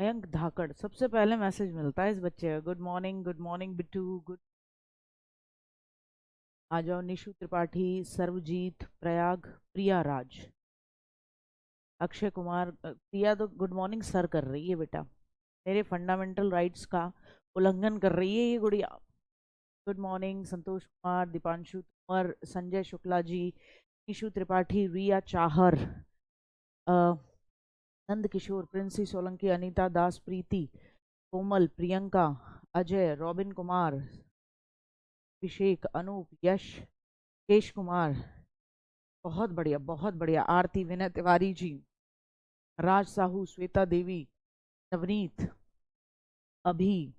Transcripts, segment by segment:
मयंक धाकड़, सबसे पहले मैसेज मिलता है इस बच्चे का। Good morning Bittu, good. आ जाओ निशु त्रिपाठी, सर्वजीत, प्रयाग, प्रिया राज, अक्षय कुमार। प्रिया तो गुड मॉर्निंग सर कर रही है बेटा, मेरे फंडामेंटल राइट्स का उल्लंघन कर रही है ये गुड़िया। गुड मॉर्निंग संतोष कुमार, दीपांशु तोमर, संजय शुक्ला जी, निशु त्रिपाठी, रिया चाहर, नंद किशोर, प्रिंसी सोलंकी, अनीता दास, प्रीति, कोमल, प्रियंका, अजय, रॉबिन कुमार, अभिषेक, अनूप, यश, केश कुमार, बहुत बढ़िया बहुत बढ़िया, आरती, विनय तिवारी जी, राज साहू, श्वेता देवी, नवनीत, अभी,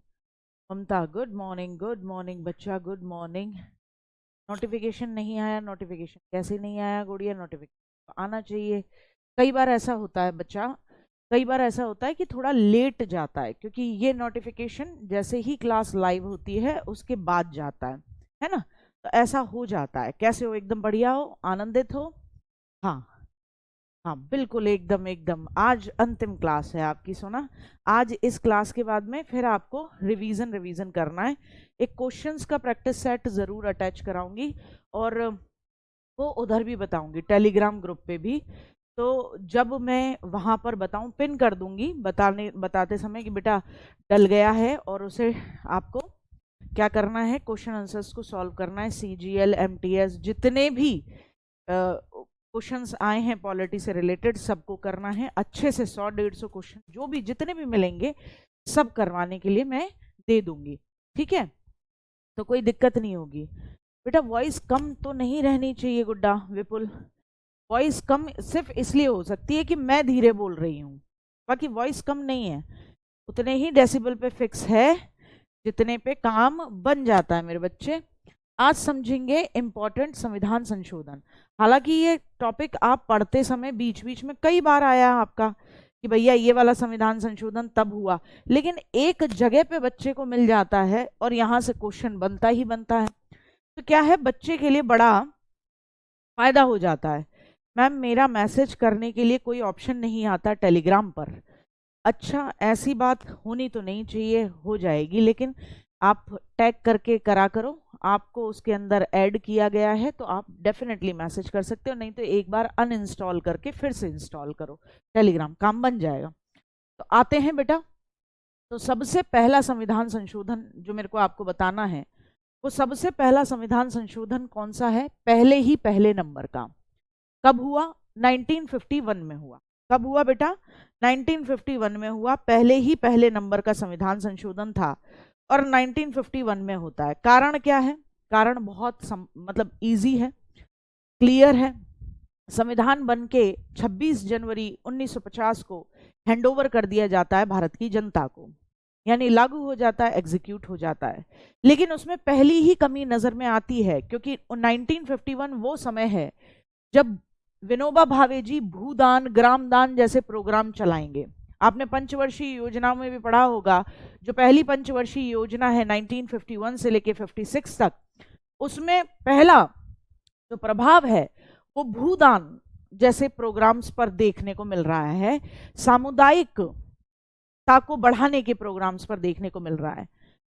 ममता। गुड मॉर्निंग बच्चा, गुड मॉर्निंग। नोटिफिकेशन नहीं आया, नोटिफिकेशन कैसे नहीं आया गुड़िया? नोटिफिकेशन आना चाहिए। कई बार ऐसा होता है बच्चा, कई बार ऐसा होता है कि थोड़ा लेट जाता है, क्योंकि ये नोटिफिकेशन जैसे ही क्लास लाइव होती है उसके बाद जाता है ना? तो ऐसा हो जाता है। कैसे हो? एकदम बढ़िया हो, आनंदित हो? हाँ हाँ बिल्कुल, एकदम एकदम। आज अंतिम क्लास है आपकी सोना। आज इस क्लास के बाद में फिर आपको रिवीजन करना है। एक क्वेश्चंस का प्रैक्टिस सेट जरूर अटैच कराऊंगी, और वो उधर भी बताऊंगी टेलीग्राम ग्रुप पे भी। तो जब मैं वहां पर बताऊं, पिन कर दूंगी बताते समय कि बेटा डल गया है, और उसे आपको क्या करना है, क्वेश्चन आंसर्स को सॉल्व करना है। CGL, MTS, जितने भी क्वेश्चंस आए हैं पॉलिटी से रिलेटेड, सबको करना है अच्छे से। 100-150 क्वेश्चन जो भी जितने भी मिलेंगे सब करवाने के लिए मैं दे दूंगी, ठीक है? तो कोई दिक्कत नहीं होगी। बेटा वॉइस कम तो नहीं रहनी चाहिए गुड्डा विपुल। वॉइस कम सिर्फ इसलिए हो सकती है कि मैं धीरे बोल रही हूँ, बाकी वॉइस कम नहीं है। उतने ही डेसिबल पे फिक्स है जितने पे काम बन जाता है मेरे बच्चे। आज समझेंगे इंपॉर्टेंट संविधान संशोधन। हालांकि ये टॉपिक आप पढ़ते समय बीच बीच में कई बार आया आपका कि भैया ये वाला संविधान संशोधन तब हुआ, लेकिन एक जगह पे बच्चे को मिल जाता है और यहाँ से क्वेश्चन बनता ही बनता है। तो क्या है, बच्चे के लिए बड़ा फायदा हो जाता है। मैम मेरा मैसेज करने के लिए कोई ऑप्शन नहीं आता टेलीग्राम पर। अच्छा, ऐसी बात होनी तो नहीं चाहिए, हो जाएगी, लेकिन आप टैग करके करा करो। आपको उसके अंदर ऐड किया गया है तो आप डेफिनेटली मैसेज कर सकते हो, नहीं तो एक बार अनइंस्टॉल करके फिर से इंस्टॉल करो टेलीग्राम, काम बन जाएगा। तो आते हैं बेटा। तो सबसे पहला संविधान संशोधन जो मेरे को आपको बताना है, वो सबसे पहला संविधान संशोधन कौन सा है? पहले ही पहले नंबर का। कब हुआ? 1951 में हुआ। कब हुआ बेटा? 1951 में हुआ। पहले ही पहले नंबर का संविधान संशोधन था और 1951 में होता है। कारण क्या है? कारण बहुत मतलब इजी है, क्लियर है। संविधान बन के 26 जनवरी 1950 को हैंडओवर कर दिया जाता है भारत की जनता को, यानी लागू हो जाता है, एग्जीक्यूट हो जाता है। लेकिन उसमें पहली ही कमी नजर में आती है, क्योंकि 1951 वो समय है जब विनोबा भावे जी भूदान, ग्रामदान जैसे प्रोग्राम चलाएंगे। आपने पंचवर्षीय योजना में भी पढ़ा होगा, जो पहली पंचवर्षीय योजना है 1951 से लेके 56 तक, उसमें पहला जो प्रभाव है वो भूदान जैसे प्रोग्राम्स पर देखने को मिल रहा है, सामुदायिकता को बढ़ाने के प्रोग्राम्स पर देखने को मिल रहा है।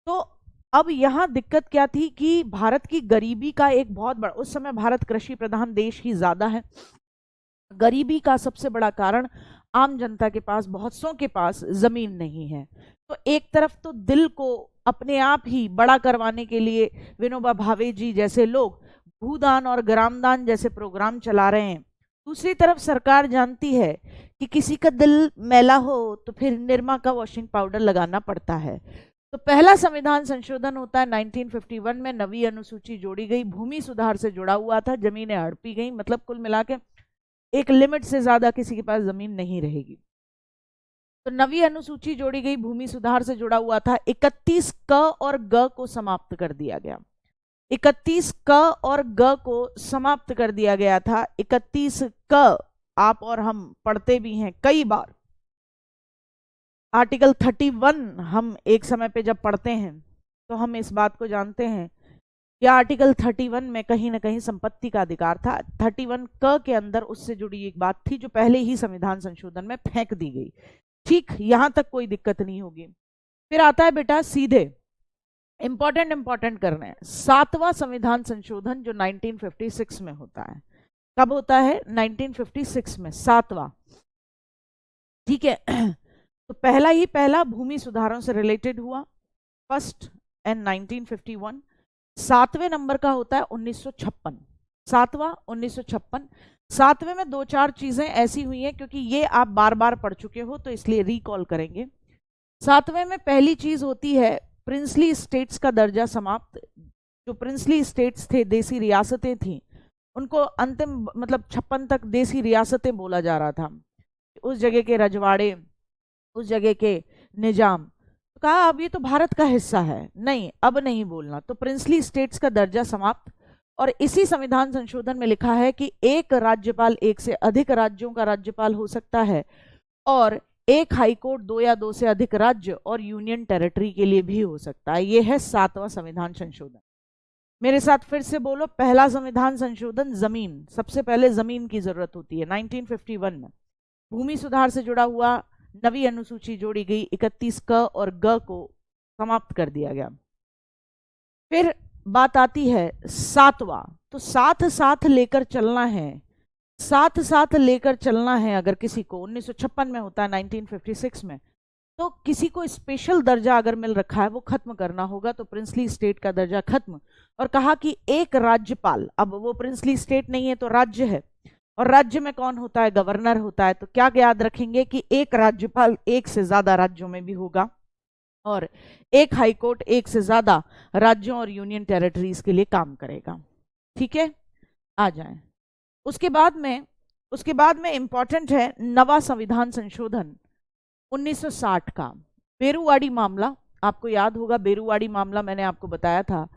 तो अब यहाँ दिक्कत क्या थी कि भारत की गरीबी का एक बहुत बड़ा, उस समय भारत कृषि प्रधान देश ही ज्यादा है। गरीबी का सबसे बड़ा कारण आम जनता के पास, बहुत सौ के पास जमीन नहीं है। तो एक तरफ तो दिल को अपने आप ही बड़ा करवाने के लिए विनोबा भावे जी जैसे लोग भूदान और ग्रामदान जैसे प्रोग्राम चला रहे हैं। दूसरी तरफ सरकार जानती है कि किसी का दिल मैला हो तो फिर निरमा का वॉशिंग पाउडर लगाना पड़ता है। तो पहला संविधान संशोधन होता है 1951 में। नवी अनुसूची जोड़ी गई, भूमि सुधार से जुड़ा हुआ था, जमीनें हड़पी गई, मतलब कुल मिला के एक लिमिट से ज्यादा किसी के पास जमीन नहीं रहेगी। तो नवी अनुसूची जोड़ी गई, भूमि सुधार से जुड़ा हुआ था। 31 क और ग को समाप्त कर दिया गया। 31 क और ग को समाप्त कर दिया गया था। 31 क आप और हम पढ़ते भी हैं कई बार। आर्टिकल 31 हम एक समय पे जब पढ़ते हैं तो हम इस बात को जानते हैं कि आर्टिकल 31 में कहीं ना कहीं संपत्ति का अधिकार था। 31 क के अंदर उससे जुड़ी एक बात थी जो पहले ही संविधान संशोधन में फेंक दी गई ठीक, यहां तक कोई दिक्कत नहीं होगी। फिर आता है बेटा सीधे इंपॉर्टेंट करना है, 7वां संविधान संशोधन जो 1956 में होता है। कब होता है? 1956 में, 7वां। ठीक है। तो पहला ही पहला भूमि सुधारों से रिलेटेड हुआ, फर्स्ट एंड 1951। 7वें नंबर का होता है 1956, 7वां 1956। 7वें में 2-4 चीजें ऐसी हुई हैं, क्योंकि ये आप बार बार पढ़ चुके हो तो इसलिए रिकॉल करेंगे। 7वें में पहली चीज होती है प्रिंसली स्टेट्स का दर्जा समाप्त। जो प्रिंसली स्टेट्स थे, देसी रियासतें थी, उनको अंतिम मतलब 56 तक देसी रियासतें बोला जा रहा था। उस जगह के रजवाड़े, उस जगह के निजाम, तो कहा अब ये तो भारत का हिस्सा है, नहीं अब नहीं बोलना, तो प्रिंसली स्टेट्स का दर्जा समाप्त। और इसी संविधान संशोधन में लिखा है कि एक राज्यपाल एक से अधिक राज्यों का राज्यपाल हो सकता है, और एक हाईकोर्ट 2 या 2 से अधिक राज्य और यूनियन टेरिटरी के लिए भी हो सकता है। यह है 7वां संविधान संशोधन। मेरे साथ फिर से बोलो, पहला संविधान संशोधन जमीन, सबसे पहले जमीन की जरूरत होती है। 1951 में भूमि सुधार से जुड़ा हुआ नवी अनुसूची जोड़ी गई, 31 क और ग को समाप्त कर दिया गया। फिर बात आती है 7वां, तो साथ साथ लेकर चलना है, साथ साथ लेकर चलना है। अगर किसी को 1956 में होता है, 1956 में, तो किसी को स्पेशल दर्जा अगर मिल रखा है वो खत्म करना होगा, तो प्रिंसली स्टेट का दर्जा खत्म। और कहा कि एक राज्यपाल, अब वो प्रिंसली स्टेट नहीं है तो राज्य है, और राज्य में कौन होता है? गवर्नर होता है। तो क्या याद रखेंगे कि एक राज्यपाल एक से ज्यादा राज्यों में भी होगा, और एक हाईकोर्ट एक से ज्यादा राज्यों और यूनियन टेरिटरीज के लिए काम करेगा। ठीक है, आ जाएं। उसके बाद में इंपॉर्टेंट है नवा संविधान संशोधन 1960 का, बेरुवाड़ी मामला। आपको याद होगा बेरुवाड़ी मामला, मैंने आपको बताया था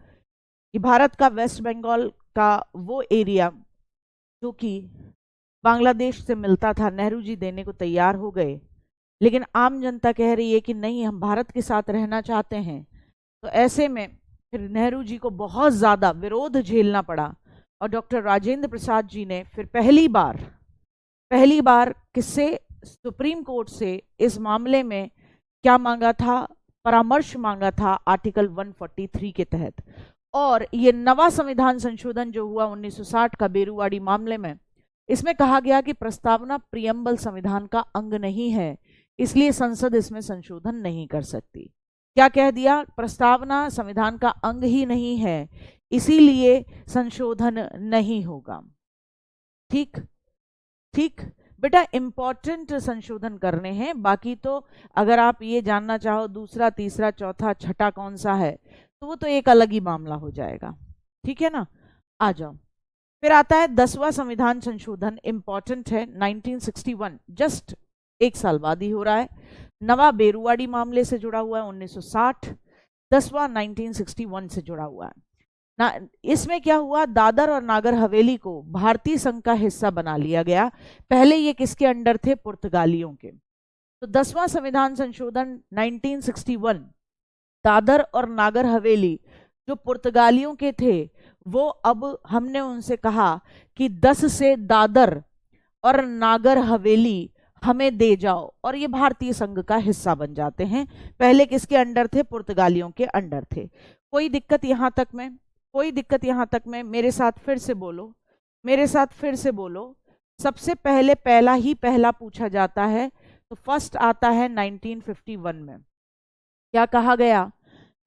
कि भारत का वेस्ट बंगाल का वो एरिया जो कि बांग्लादेश से मिलता था, नेहरू जी देने को तैयार हो गए, लेकिन आम जनता कह रही है कि नहीं, हम भारत के साथ रहना चाहते हैं। तो ऐसे में फिर नेहरू जी को बहुत ज़्यादा विरोध झेलना पड़ा, और डॉक्टर राजेंद्र प्रसाद जी ने फिर पहली बार किससे? सुप्रीम कोर्ट से इस मामले में क्या मांगा था? परामर्श मांगा था आर्टिकल 143 के तहत। और ये नवा संविधान संशोधन जो हुआ 1960 का बेरुवाड़ी मामले में, इसमें कहा गया कि प्रस्तावना प्रियम्बल संविधान का अंग नहीं है, इसलिए संसद इसमें संशोधन नहीं कर सकती। क्या कह दिया? प्रस्तावना संविधान का अंग ही नहीं है, इसीलिए संशोधन नहीं होगा। ठीक ठीक बेटा, इंपॉर्टेंट संशोधन करने हैं। बाकी तो अगर आप ये जानना चाहो दूसरा, तीसरा, चौथा, छठा कौन सा है, तो वो तो एक अलग ही मामला हो जाएगा। ठीक है ना, आ जाओ। फिर आता है 10वां संविधान संशोधन, इंपॉर्टेंट है, 1961, जस्ट एक साल बाद ही हो रहा है। नवा बेरुवाड़ी मामले से जुड़ा हुआ है 1960, 10वां 1961 से जुड़ा हुआ है ना। इसमें क्या हुआ? दादर और नागर हवेली को भारतीय संघ का हिस्सा बना लिया गया। पहले ये किसके अंडर थे? पुर्तगालियों के। तो 10वां संविधान संशोधन 1961, दादर और नागर हवेली जो पुर्तगालियों के थे, वो अब हमने उनसे कहा कि 10 से दादर और नागर हवेली हमें दे जाओ, और ये भारतीय संघ का हिस्सा बन जाते हैं। पहले किसके अंडर थे? पुर्तगालियों के अंडर थे। कोई दिक्कत यहां तक में? कोई दिक्कत यहां तक में? मेरे साथ फिर से बोलो, मेरे साथ फिर से बोलो। सबसे पहले पहला ही पहला पूछा जाता है, तो फर्स्ट आता है 1951 में। क्या कहा गया?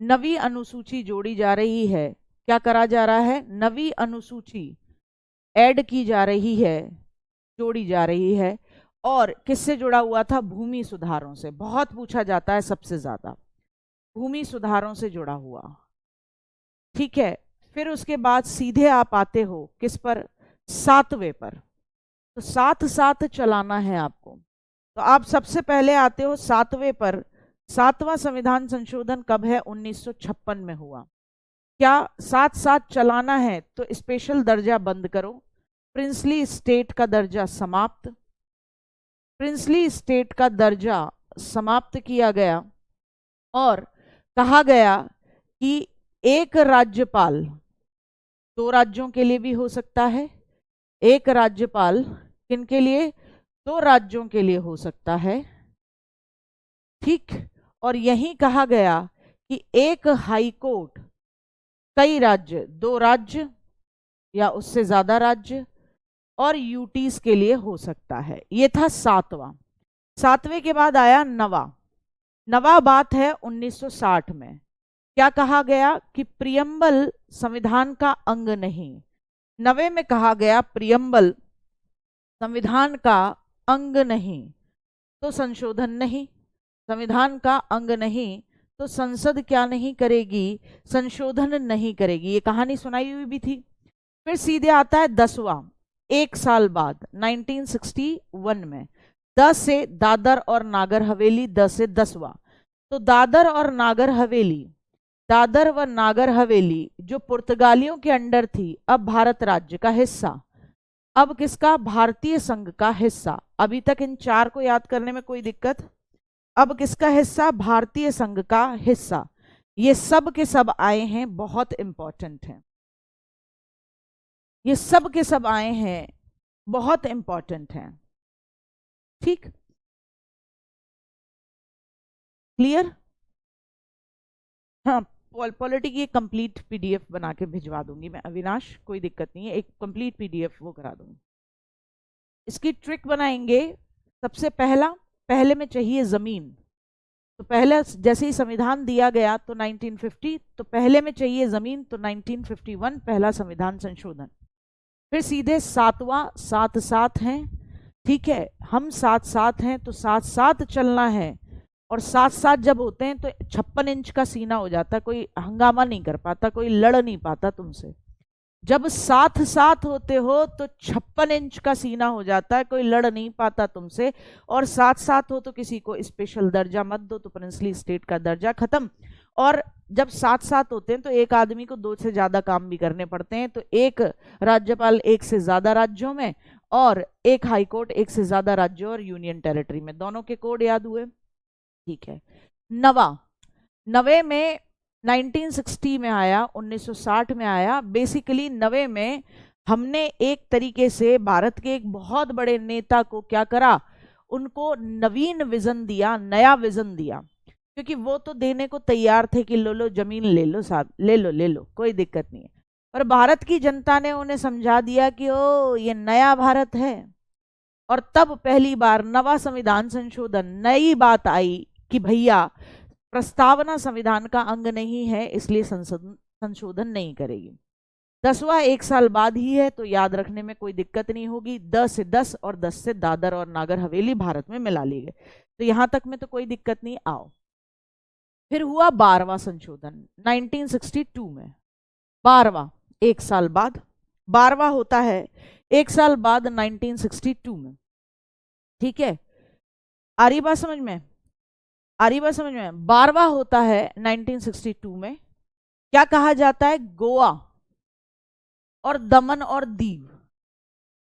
नवी अनुसूची जोड़ी जा रही है। क्या करा जा रहा है? नवी अनुसूची ऐड की जा रही है, जोड़ी जा रही है। और किससे जुड़ा हुआ था? भूमि सुधारों से। बहुत पूछा जाता है, सबसे ज्यादा भूमि सुधारों से जुड़ा हुआ। ठीक है, फिर उसके बाद सीधे आप आते हो किस पर? 7वें पर। तो साथ साथ चलाना है आपको, तो आप सबसे पहले आते हो 7वें पर। 7वां संविधान संशोधन कब है? 1956 में हुआ। क्या साथ साथ चलाना है? तो स्पेशल दर्जा बंद करो, प्रिंसली स्टेट का दर्जा समाप्त, प्रिंसली स्टेट का दर्जा समाप्त किया गया, और कहा गया कि एक राज्यपाल 2 राज्यों के लिए भी हो सकता है। एक राज्यपाल किन के लिए? 2 राज्यों के लिए हो सकता है। ठीक। और यही कहा गया कि एक हाई कोर्ट कई राज्य, 2 राज्य या उससे ज्यादा राज्य और यूटीज के लिए हो सकता है। ये था 7वां। 7वें के बाद आया 9वां बात है 1960 में। क्या कहा गया कि प्रियम्बल संविधान का अंग नहीं। 9वें में कहा गया प्रियम्बल संविधान का अंग नहीं तो संशोधन नहीं, संविधान का अंग नहीं तो संसद क्या नहीं करेगी, संशोधन नहीं करेगी। ये कहानी सुनाई हुई भी थी। फिर सीधे आता है 10वां, 1 साल बाद 1961 में 10 से दादर और नागर हवेली, 10 से 10वां। तो दादर व नागर हवेली जो पुर्तगालियों के अंडर थी, अब भारत राज्य का हिस्सा, अब किसका, भारतीय संघ का हिस्सा। अभी तक इन 4 को याद करने में कोई दिक्कत? अब किसका हिस्सा, भारतीय संघ का हिस्सा। ये सब के सब आए हैं, बहुत इंपॉर्टेंट हैं। ये सब के सब आए हैं, बहुत इंपॉर्टेंट हैं। ठीक, क्लियर? हाँ, पॉलिटी की एक कंप्लीट पीडीएफ बना के भिजवा दूंगी मैं अविनाश, कोई दिक्कत नहीं है, एक कंप्लीट पीडीएफ वो करा दूंगी। इसकी ट्रिक बनाएंगे। सबसे पहले में चाहिए जमीन। तो पहले जैसे ही संविधान दिया गया तो 1950, तो पहले में चाहिए जमीन, तो 1951 पहला संविधान संशोधन। फिर सीधे 7वां, 7-7 हैं। ठीक है, हम 7-7 हैं तो 7-7 चलना है। और 7-7 जब होते हैं तो 56 इंच का सीना हो जाता है, कोई हंगामा नहीं कर पाता, कोई लड़ नहीं पाता तुमसे। जब 7-7 होते हो तो 56 इंच का सीना हो जाता है, कोई लड़ नहीं पाता तुमसे। और 7-7 हो तो किसी को स्पेशल दर्जा मत दो, तो प्रिंसली स्टेट का दर्जा खत्म। और जब 7-7 होते हैं तो एक आदमी को 2 से ज्यादा काम भी करने पड़ते हैं, तो एक राज्यपाल 1 से ज्यादा राज्यों में, और एक हाईकोर्ट 1 से ज्यादा राज्यों और यूनियन टेरिटरी में। दोनों के कोड याद हुए? ठीक है। 9वें में 1960 में आया, 1960 में आया। बेसिकली 9वें में हमने एक तरीके से भारत के एक बहुत बड़े नेता को क्या करा, उनको नवीन विजन दिया, नया विजन दिया। क्योंकि वो तो देने को तैयार थे कि लो जमीन ले लो साहब, ले लो कोई दिक्कत नहीं है। पर भारत की जनता ने उन्हें समझा दिया कि ओ ये नया भारत है। और तब पहली बार 9वां संविधान संशोधन, नई बात आई कि भैया प्रस्तावना संविधान का अंग नहीं है, इसलिए संशोधन नहीं करेगी। 10वां 1 साल बाद ही है, तो याद रखने में कोई दिक्कत नहीं होगी। 10 से 10 और 10 से दादर और नागर हवेली भारत में मिला ली गए, तो यहां तक में तो कोई दिक्कत नहीं। आओ, फिर हुआ 12वां संशोधन 1962 में। 12वां 1 साल बाद, 12वां होता है 1 साल बाद 1962 में। ठीक है, आ रही बात समझ में? 12वां होता है 1962 में। क्या कहा जाता है, गोवा और दमन और दीव।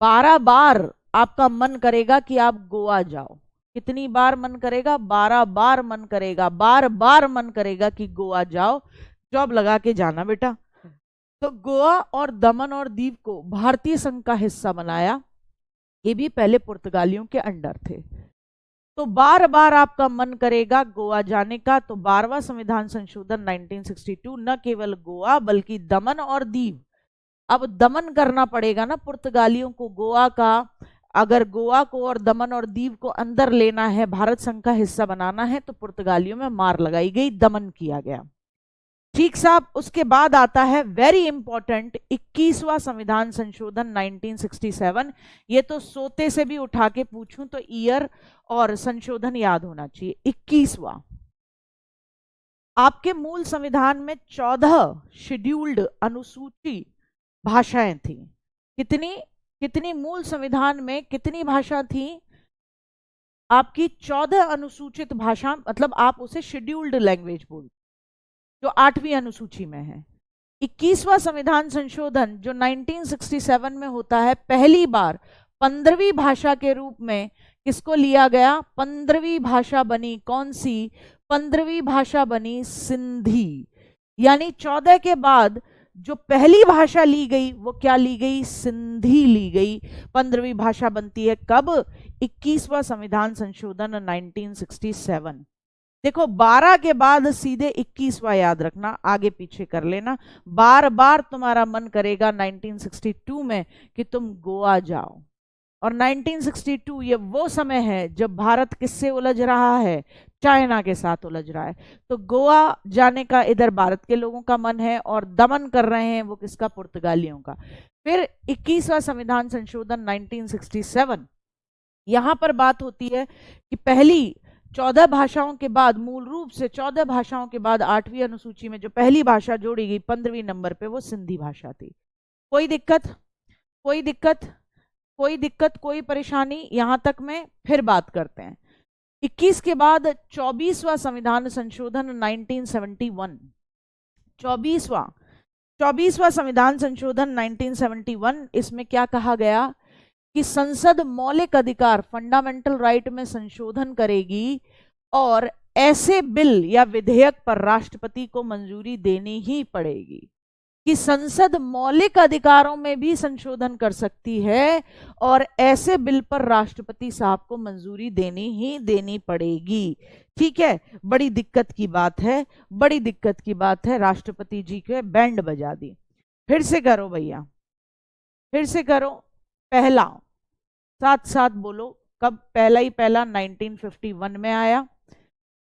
12 बार आपका मन करेगा कि आप गोवा जाओ। कितनी बार मन करेगा? 12 बार मन करेगा, बार बार मन करेगा कि गोवा जाओ, जॉब लगा के जाना बेटा। तो गोवा और दमन और दीव को भारतीय संघ का हिस्सा बनाया। ये भी पहले पुर्तगालियों के अंडर थे। तो बार बार आपका मन करेगा गोवा जाने का, तो 12वां संविधान संशोधन 1962 न केवल गोवा बल्कि दमन और दीव। अब दमन करना पड़ेगा ना पुर्तगालियों को गोवा का। अगर गोवा को और दमन और दीव को अंदर लेना है, भारत संघ का हिस्सा बनाना है, तो पुर्तगालियों में मार लगाई गई, दमन किया गया। ठीक साहब। उसके बाद आता है वेरी इंपॉर्टेंट 21वां संविधान संशोधन 1967। ये तो सोते से भी उठा के पूछूं तो ईयर और संशोधन याद होना चाहिए। 21वां, आपके मूल संविधान में 14 शेड्यूल्ड अनुसूची भाषाएं थी। कितनी मूल संविधान में कितनी भाषा थी आपकी? 14 अनुसूचित भाषा, मतलब आप उसे शेड्यूल्ड लैंग्वेज बोलते, जो 8वीं अनुसूची में है। 21वां संविधान संशोधन जो 1967 में होता है, पहली बार 15वीं भाषा के रूप में किसको लिया गया? 15वीं भाषा बनी कौन सी? 15वीं भाषा बनी सिंधी। यानी 14 के बाद जो पहली भाषा ली गई वो क्या ली गई? सिंधी ली गई। 15वीं भाषा बनती है कब? 21वां संविधान संशोधन 1967। देखो 12 के बाद सीधे 21वां याद रखना, आगे पीछे कर लेना। बार बार तुम्हारा मन करेगा 1962 में कि तुम गोवा जाओ, और 1962 ये वो समय है जब भारत किससे उलझ रहा है, चाइना के साथ उलझ रहा है। तो गोवा जाने का इधर भारत के लोगों का मन है, और दमन कर रहे हैं वो किसका, पुर्तगालियों का। फिर 21वां संविधान संशोधन 1967, यहां पर बात होती है कि पहली 14 भाषाओं के बाद, मूल रूप से 14 भाषाओं के बाद 8वीं अनुसूची में जो पहली भाषा जोड़ी गई 15वीं नंबर पे, वो सिंधी भाषा थी। कोई दिक्कत, कोई दिक्कत, कोई दिक्कत, कोई परेशानी, यहां तक में फिर बात करते हैं। 21 के बाद 24वां संविधान संशोधन 1971, 24वां संविधान संशोधन 1971, इसमें क्या कहा गया कि संसद मौलिक अधिकार, फंडामेंटल राइट में संशोधन करेगी, और ऐसे बिल या विधेयक पर राष्ट्रपति को मंजूरी देनी ही पड़ेगी। कि संसद मौलिक अधिकारों में भी संशोधन कर सकती है, और ऐसे बिल पर राष्ट्रपति साहब को मंजूरी देनी ही देनी पड़ेगी। ठीक है, बड़ी दिक्कत की बात है, बड़ी दिक्कत की बात है। राष्ट्रपति जी के बैंड बजा दी। फिर से करो भैया, फिर से करो। पहला, साथ साथ बोलो, कब पहला ही पहला 1951 में आया।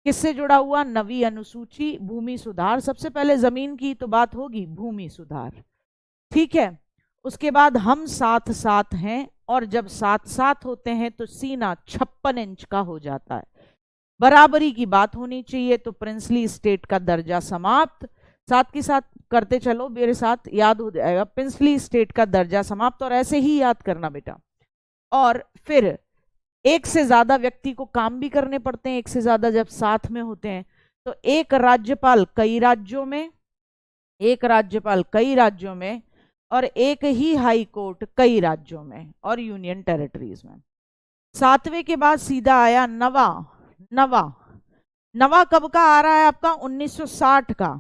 किससे जुड़ा हुआ, नवी अनुसूची, भूमि सुधार। सबसे पहले जमीन की तो बात होगी, भूमि सुधार। ठीक है, उसके बाद हम साथ साथ हैं, और जब साथ साथ होते हैं तो सीना 56 इंच का हो जाता है। बराबरी की बात होनी चाहिए, तो प्रिंसली स्टेट का दर्जा समाप्त। साथ के साथ करते चलो, मेरे साथ याद हो जाएगा। प्रिंसली स्टेट का दर्जा समाप्त, और ऐसे ही याद करना बेटा। और फिर एक से ज्यादा व्यक्ति को काम भी करने पड़ते हैं, एक से ज्यादा जब साथ में होते हैं। तो एक राज्यपाल कई राज्यों में, एक राज्यपाल कई राज्यों में, और एक ही हाई कोर्ट कई राज्यों में और यूनियन टेरिटरीज में। 7वें के बाद सीधा आया नवा। नवा कब का आ रहा है आपका, 1960 का।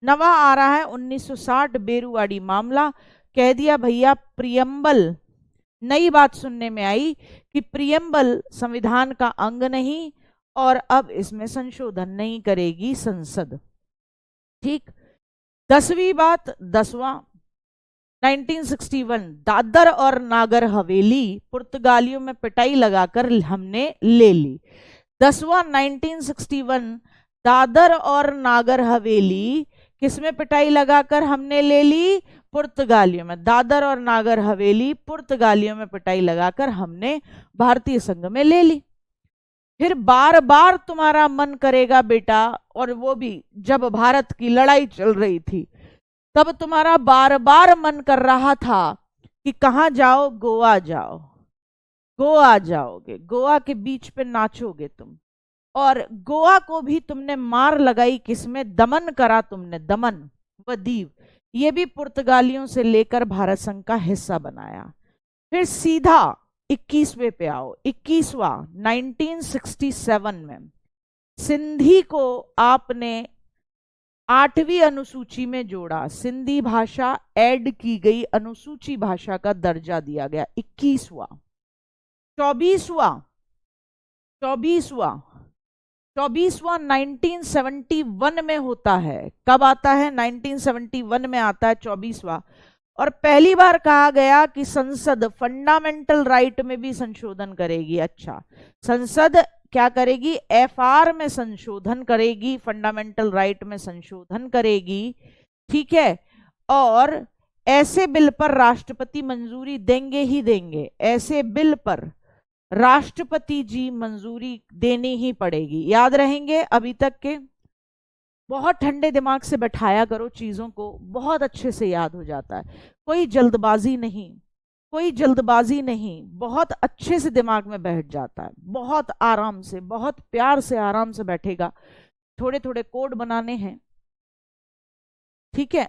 नवा आ रहा है 1960, बेरुवाड़ी मामला। कह दिया भैया प्रियम्बल, नई बात सुनने में आई कि प्रियम्बल संविधान का अंग नहीं, और अब इसमें संशोधन नहीं करेगी संसद। ठीक। 10वीं बात, 10वां 1961, दादर और नागर हवेली पुर्तगालियों में पिटाई लगाकर हमने ले ली। 10वां 1961, दादर और नागर हवेली किसमें पिटाई लगाकर हमने ले ली, पुर्तगालियों में। दादर और नागर हवेली पुर्तगालियों में पिटाई लगाकर हमने भारतीय संघ में ले ली। फिर बार बार तुम्हारा मन करेगा बेटा, और वो भी जब भारत की लड़ाई चल रही थी, तब तुम्हारा बार बार मन कर रहा था कि कहां जाओ, गोवा जाओ। गोवा जाओगे, गोवा के बीच पे नाचोगे तुम। और गोवा को भी तुमने मार लगाई, किसमें, दमन करा तुमने, दमन व दीव। ये भी पुर्तगालियों से लेकर भारत संघ का हिस्सा बनाया। फिर सीधा 21वें पे आओ। 21वां 1967 में सिंधी को आपने 8वीं अनुसूची में जोड़ा, सिंधी भाषा ऐड की गई, अनुसूची भाषा का दर्जा दिया गया। 21वां 24वां 1971 में होता है। कब आता है, 1971 में आता है 24वां। और पहली बार कहा गया कि संसद फंडामेंटल राइट में भी संशोधन करेगी। अच्छा, संसद क्या करेगी, एफआर में संशोधन करेगी, फंडामेंटल राइट में संशोधन करेगी। ठीक है, और ऐसे बिल पर राष्ट्रपति मंजूरी देंगे ही देंगे। ऐसे बिल पर राष्ट्रपति जी मंजूरी देनी ही पड़ेगी। याद रहेंगे अभी तक के, बहुत ठंडे दिमाग से बैठाया करो चीजों को, बहुत अच्छे से याद हो जाता है। कोई जल्दबाजी नहीं, कोई जल्दबाजी नहीं, बहुत अच्छे से दिमाग में बैठ जाता है। बहुत आराम से, बहुत प्यार से, आराम से बैठेगा। थोड़े थोड़े कोड बनाने हैं, ठीक है,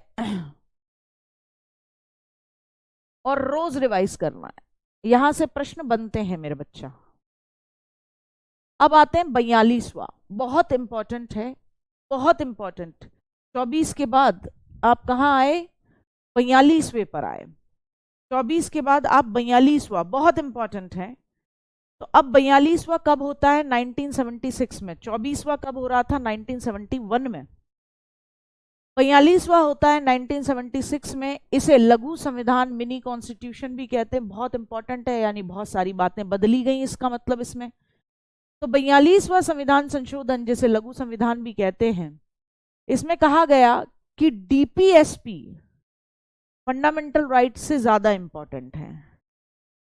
और रोज रिवाइज करना है। यहां से प्रश्न बनते हैं मेरे बच्चा। अब आते हैं 42वां, बहुत इंपॉर्टेंट है, बहुत इंपॉर्टेंट। 24 के बाद आप कहां आए, 42वें पर आए। 24 के बाद आप 42वां, बहुत इंपॉर्टेंट है। तो अब 42वां कब होता है? 1976 में। 24वां कब हो रहा था? 1971 में। 42वां होता है 1976 में। इसे लघु संविधान, मिनी कॉन्स्टिट्यूशन भी कहते हैं। बहुत इंपॉर्टेंट है, यानी बहुत सारी बातें बदली गई इसका मतलब इसमें। तो 42वां संविधान संशोधन, जिसे लघु संविधान भी कहते हैं, इसमें कहा गया कि डीपीएसपी फंडामेंटल राइट से ज्यादा इंपॉर्टेंट है।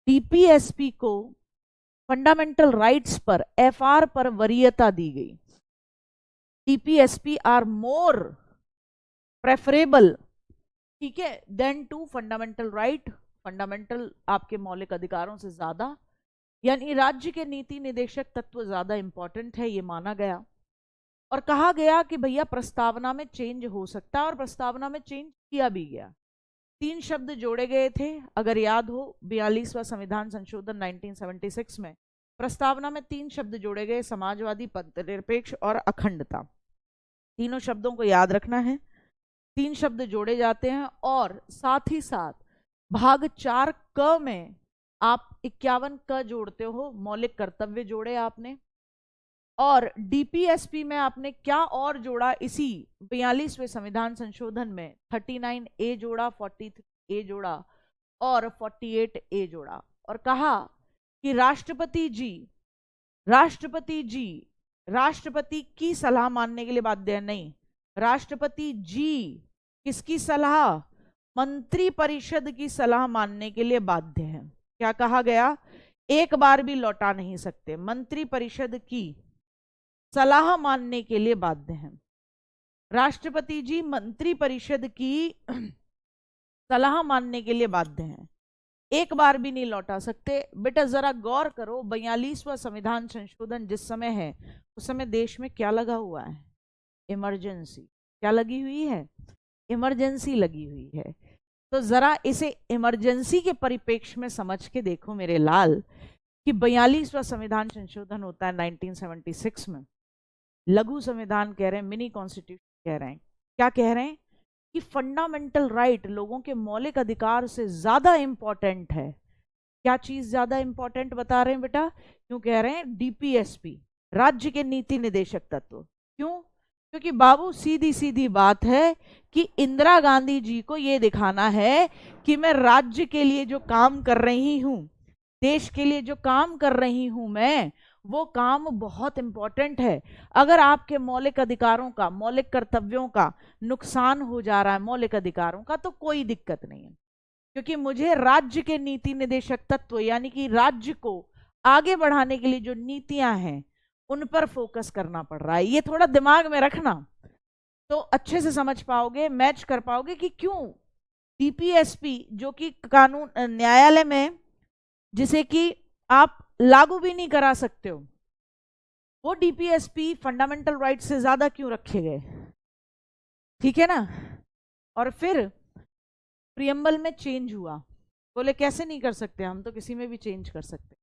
डीपीएसपी को फंडामेंटल राइट्स पर, एफआर पर वरीयता दी गई। डीपीएसपी आर मोर प्रेफरेबल, ठीक है, then to fundamental right. Fundamental आपके मौलिक अधिकारों से ज्यादा, यानी राज्य के नीति निदेशक तत्व ज्यादा इंपॉर्टेंट है, ये माना गया। और कहा गया कि भैया प्रस्तावना में चेंज हो सकता है, और प्रस्तावना में चेंज किया भी गया। 3 शब्द जोड़े गए थे, अगर याद हो 42वां संविधान संशोधन 1976 में प्रस्तावना में 3 शब्द जोड़े गए, समाजवादी, पंथनिरपेक्ष और अखंडता। तीनों शब्दों को याद रखना है। 3 शब्द जोड़े जाते हैं, और साथ ही साथ भाग 4 क में आप 51 क जोड़ते हो, मौलिक कर्तव्य जोड़े आपने। और डीपीएसपी में आपने क्या और जोड़ा? इसी 42वें संविधान संशोधन में 39A जोड़ा, 43A जोड़ा और 48A जोड़ा। और कहा कि राष्ट्रपति की सलाह मानने के लिए बाध्य है। नहीं, राष्ट्रपति जी किसकी सलाह? मंत्री परिषद की सलाह मानने के लिए बाध्य है। क्या कहा गया? एक बार भी लौटा नहीं सकते, मंत्री परिषद की सलाह मानने के लिए बाध्य हैं। राष्ट्रपति जी मंत्री परिषद की सलाह मानने के लिए बाध्य हैं, एक बार भी नहीं लौटा सकते। बेटा जरा गौर करो, 42वां संविधान संशोधन जिस समय है, उस समय देश में क्या लगा हुआ है? इमरजेंसी। क्या लगी हुई है? इमरजेंसी लगी हुई है। तो जरा इसे इमरजेंसी के परिप्रेक्ष्य में समझ के देखो मेरे लाल, कि 42वां संविधान संशोधन होता है 1976 में। लघु संविधान कह रहे हैं, मिनी कॉन्स्टिट्यूशन कह रहे हैं। क्या कह रहे हैं? कि फंडामेंटल राइट, लोगों के मौलिक अधिकार से ज्यादा इंपॉर्टेंट है। क्या चीज ज्यादा इंपॉर्टेंट बता रहे हैं बेटा? क्यों कह रहे हैं? डीपीएसपी, राज्य के नीति निदेशक तत्व। क्यों? क्योंकि बाबू सीधी सीधी बात है कि इंदिरा गांधी जी को यह दिखाना है कि मैं राज्य के लिए जो काम कर रही हूं, देश के लिए जो काम कर रही हूं मैं, वो काम बहुत इंपॉर्टेंट है। अगर आपके मौलिक अधिकारों का, मौलिक कर्तव्यों का नुकसान हो जा रहा है, मौलिक अधिकारों का, तो कोई दिक्कत नहीं है, क्योंकि मुझे राज्य के नीति निदेशक तत्व, यानी कि राज्य को आगे बढ़ाने के लिए जो नीतियां हैं उन पर फोकस करना पड़ रहा है। ये थोड़ा दिमाग में रखना, तो अच्छे से समझ पाओगे, मैच कर पाओगे कि क्यों डीपीएसपी, जो कि कानून न्यायालय में, जिसे कि आप लागू भी नहीं करा सकते हो, वो डीपीएसपी फंडामेंटल राइट से ज्यादा क्यों रखे गए? ठीक है ना। और फिर प्रियम्बल में चेंज हुआ, बोले कैसे नहीं कर सकते, हम तो किसी में भी चेंज कर सकते।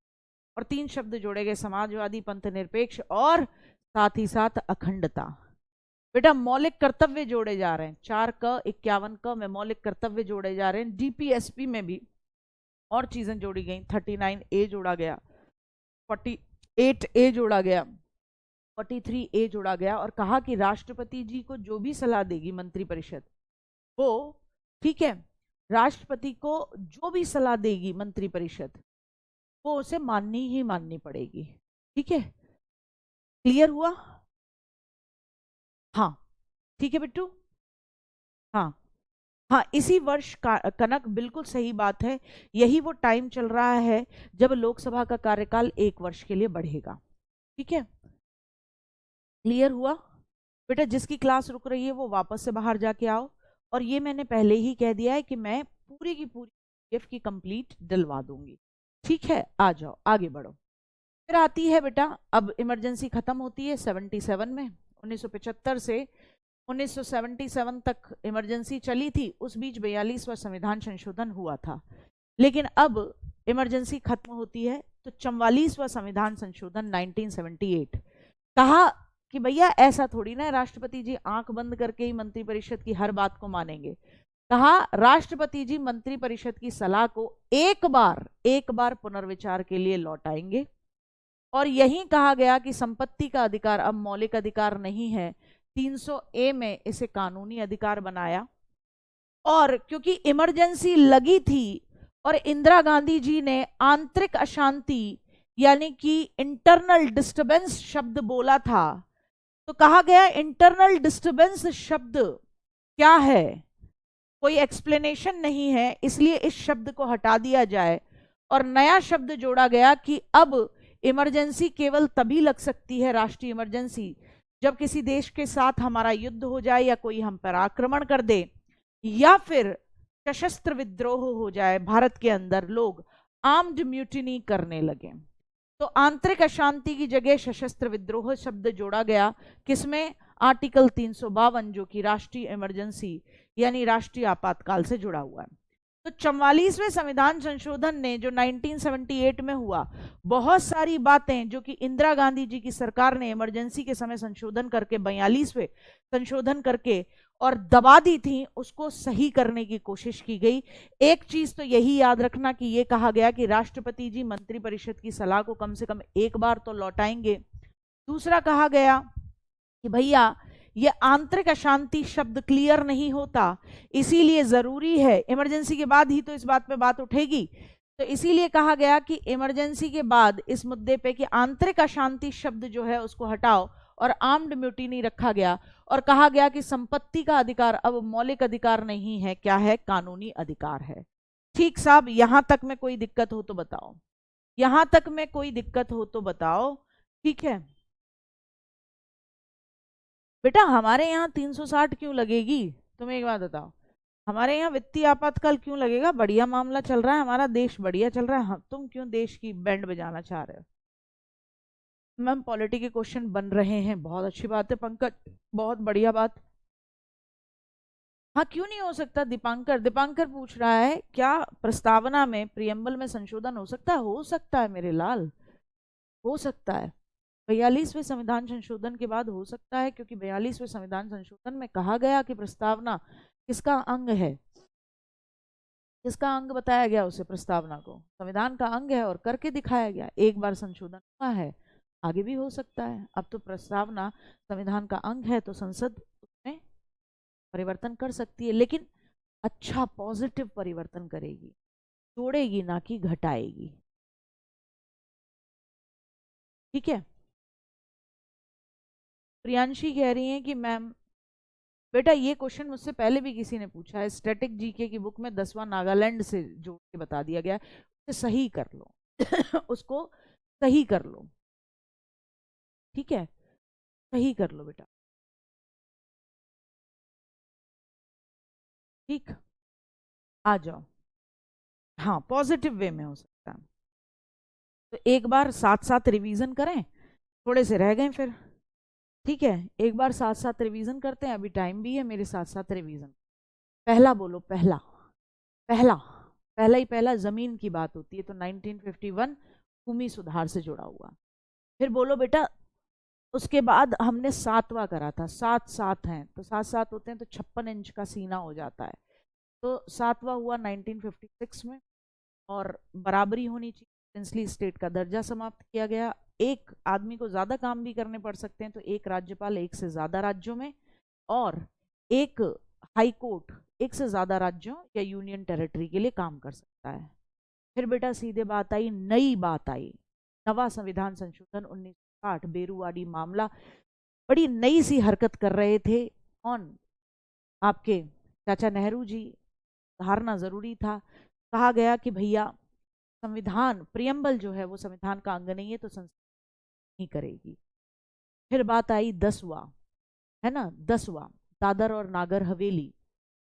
और 3 शब्द जोड़े गए, समाजवादी, पंथनिरपेक्ष और साथ ही साथ अखंडता। बेटा मौलिक कर्तव्य जोड़े जा रहे हैं, 4 क 51 क में मौलिक कर्तव्य जोड़े जा रहे हैं। डीपीएसपी में भी और चीजें जोड़ी गई, 39A जोड़ा गया, 48A जोड़ा गया, 43A जोड़ा गया। और कहा कि राष्ट्रपति जी को जो भी सलाह देगी मंत्री परिषद, वो, ठीक है, राष्ट्रपति को जो भी सलाह देगी मंत्री परिषद, वो उसे माननी ही माननी पड़ेगी। ठीक है, क्लियर हुआ? हाँ ठीक है बिट्टू। हाँ हाँ, इसी वर्ष का कनक, बिल्कुल सही बात है। यही वो टाइम चल रहा है जब लोकसभा का कार्यकाल 1 वर्ष के लिए बढ़ेगा। ठीक है, क्लियर हुआ? बेटा जिसकी क्लास रुक रही है वो वापस से बाहर जाके आओ। और ये मैंने पहले ही कह दिया है कि मैं पूरी की पूरी PDF की कंप्लीट दिलवा दूंगी। ठीक है, आ जाओ आगे बढ़ो। फिर आती है बेटा, अब इमरजेंसी खत्म होती है 77 में। 1975 से 1977 तक इमरजेंसी चली थी, उस बीच 42वां संविधान संशोधन हुआ था। लेकिन अब इमरजेंसी खत्म होती है तो 44वां संविधान संशोधन 1978। कहा कि भैया ऐसा थोड़ी ना राष्ट्रपति जी आंख बंद करके ही मंत्रिपरिषद की हर बात को मानेंगे। कहा राष्ट्रपति जी मंत्रिपरिषद की सलाह को एक बार पुनर्विचार के लिए लौटाएंगे। और यही कहा गया कि संपत्ति का अधिकार अब मौलिक अधिकार नहीं है, 300A में इसे कानूनी अधिकार बनाया। और क्योंकि इमरजेंसी लगी थी और इंदिरा गांधी जी ने आंतरिक अशांति यानी कि इंटरनल डिस्टरबेंस शब्द बोला था, तो कहा गया इंटरनल डिस्टरबेंस शब्द क्या है, कोई एक्सप्लेनेशन नहीं है, इसलिए इस शब्द को हटा दिया जाए और नया शब्द जोड़ा गया कि अब इमरजेंसी केवल तभी लग सकती है, राष्ट्रीय इमरजेंसी, जब किसी देश के साथ हमारा युद्ध हो जाए या कोई हम पर आक्रमण कर दे या फिर सशस्त्र विद्रोह हो जाए, भारत के अंदर लोग आर्म्ड म्यूटिनी करने लगे। तो आंतरिक अशांति की जगह सशस्त्र विद्रोह शब्द जोड़ा गया, किसमें, आर्टिकल 352 जो कि राष्ट्रीय इमरजेंसी यानी राष्ट्रीय आपातकाल से जुड़ा हुआ है। तो 44वें संविधान संशोधन ने जो 1978 में हुआ, बहुत सारी बातें जो कि इंदिरा गांधी जी की सरकार ने इमरजेंसी के समय संशोधन करके 42वें संशोधन करके और दबा दी थी, उसको सही करने की कोशिश की गई। एक चीज तो यही याद रखना कि यह कहा गया कि राष्ट्रपति जी मंत्रिपरिषद की सलाह को कम से कम एक बार तो लौटाएंगे। दूसरा कहा गया कि भैया ये आंतरिक अशांति शब्द क्लियर नहीं होता, इसीलिए जरूरी है, इमरजेंसी के बाद ही तो इस बात पे बात उठेगी, तो इसीलिए कहा गया कि इमरजेंसी के बाद इस मुद्दे पे कि आंतरिक अशांति शब्द जो है उसको हटाओ और आर्म्ड म्यूटिनी रखा गया और कहा गया कि संपत्ति का अधिकार अब मौलिक अधिकार नहीं है, क्या है, कानूनी अधिकार है। ठीक साहब, यहां तक में कोई दिक्कत हो तो बताओ, यहां तक में कोई दिक्कत हो तो बताओ। ठीक है बेटा, हमारे यहाँ 360 क्यों लगेगी, तुम्हें एक बात बताओ, हमारे यहाँ वित्तीय आपातकाल क्यों लगेगा, बढ़िया मामला चल रहा है, हमारा देश बढ़िया चल रहा है, तुम क्यों देश की बैंड बजाना चाह रहे हो। मैम पॉलिटी के क्वेश्चन बन रहे हैं, बहुत अच्छी बात है पंकज, बहुत बढ़िया बात। हाँ क्यों नहीं हो सकता, दीपांकर दीपांकर पूछ रहा है क्या प्रस्तावना में प्रियम्बल में संशोधन हो सकता है, हो सकता है मेरे लाल, हो सकता है, 42वें संविधान संशोधन के बाद हो सकता है, क्योंकि 42वें संविधान संशोधन में कहा गया कि प्रस्तावना किसका अंग है, किसका अंग बताया गया उसे, प्रस्तावना को संविधान का अंग है और करके दिखाया गया, एक बार संशोधन हुआ है, आगे भी हो सकता है। अब तो प्रस्तावना संविधान का अंग है तो संसद उसमें परिवर्तन कर सकती है, लेकिन अच्छा पॉजिटिव परिवर्तन करेगी, जोड़ेगी ना कि घटाएगी। ठीक है, प्रियांशी कह रही हैं कि मैम, बेटा ये क्वेश्चन मुझसे पहले भी किसी ने पूछा है, स्टैटिक जीके की बुक में 10वां नागालैंड से जोड़ के बता दिया गया है, उसे सही कर लो उसको सही कर लो, ठीक है, सही कर लो बेटा। ठीक, आ जाओ, हाँ पॉजिटिव वे में हो सकता है, तो एक बार साथ साथ रिवीजन करें, थोड़े से रह गए फिर, ठीक है, एक बार साथ साथ रिवीजन करते हैं, अभी टाइम भी है, मेरे साथ साथ रिवीजन। पहला बोलो, पहला पहला पहला ही पहला जमीन की बात होती है, तो 1951 भूमि सुधार से जुड़ा हुआ। फिर बोलो बेटा, उसके बाद हमने 7वां करा था, 7 7 हैं तो 7 7 होते हैं तो 56 इंच का सीना हो जाता है, तो 7वां हुआ 1956 में, और बराबरी होनी चाहिए, प्रिंसली स्टेट का दर्जा समाप्त किया गया, एक आदमी को ज्यादा काम भी करने पड़ सकते हैं, तो एक राज्यपाल एक से ज्यादा राज्यों में, और एक हाई कोर्ट एक से ज्यादा राज्यों या यूनियन टेरिटरी के लिए काम कर सकता है। फिर बेटा सीधे बात आई, नई बात आई, नवा संविधान संशोधन 1960, बेरुवाड़ी मामला, बड़ी नई सी हरकत कर रहे थे कौन, आपके चाचा नेहरू जी, धारना जरूरी था, कहा गया कि भैया संविधान प्रियम्बल जो है वो संविधान का अंग नहीं है तो संसद नहीं करेगी। फिर बात आई 10वां, है ना, 10वां दादर और नागर हवेली,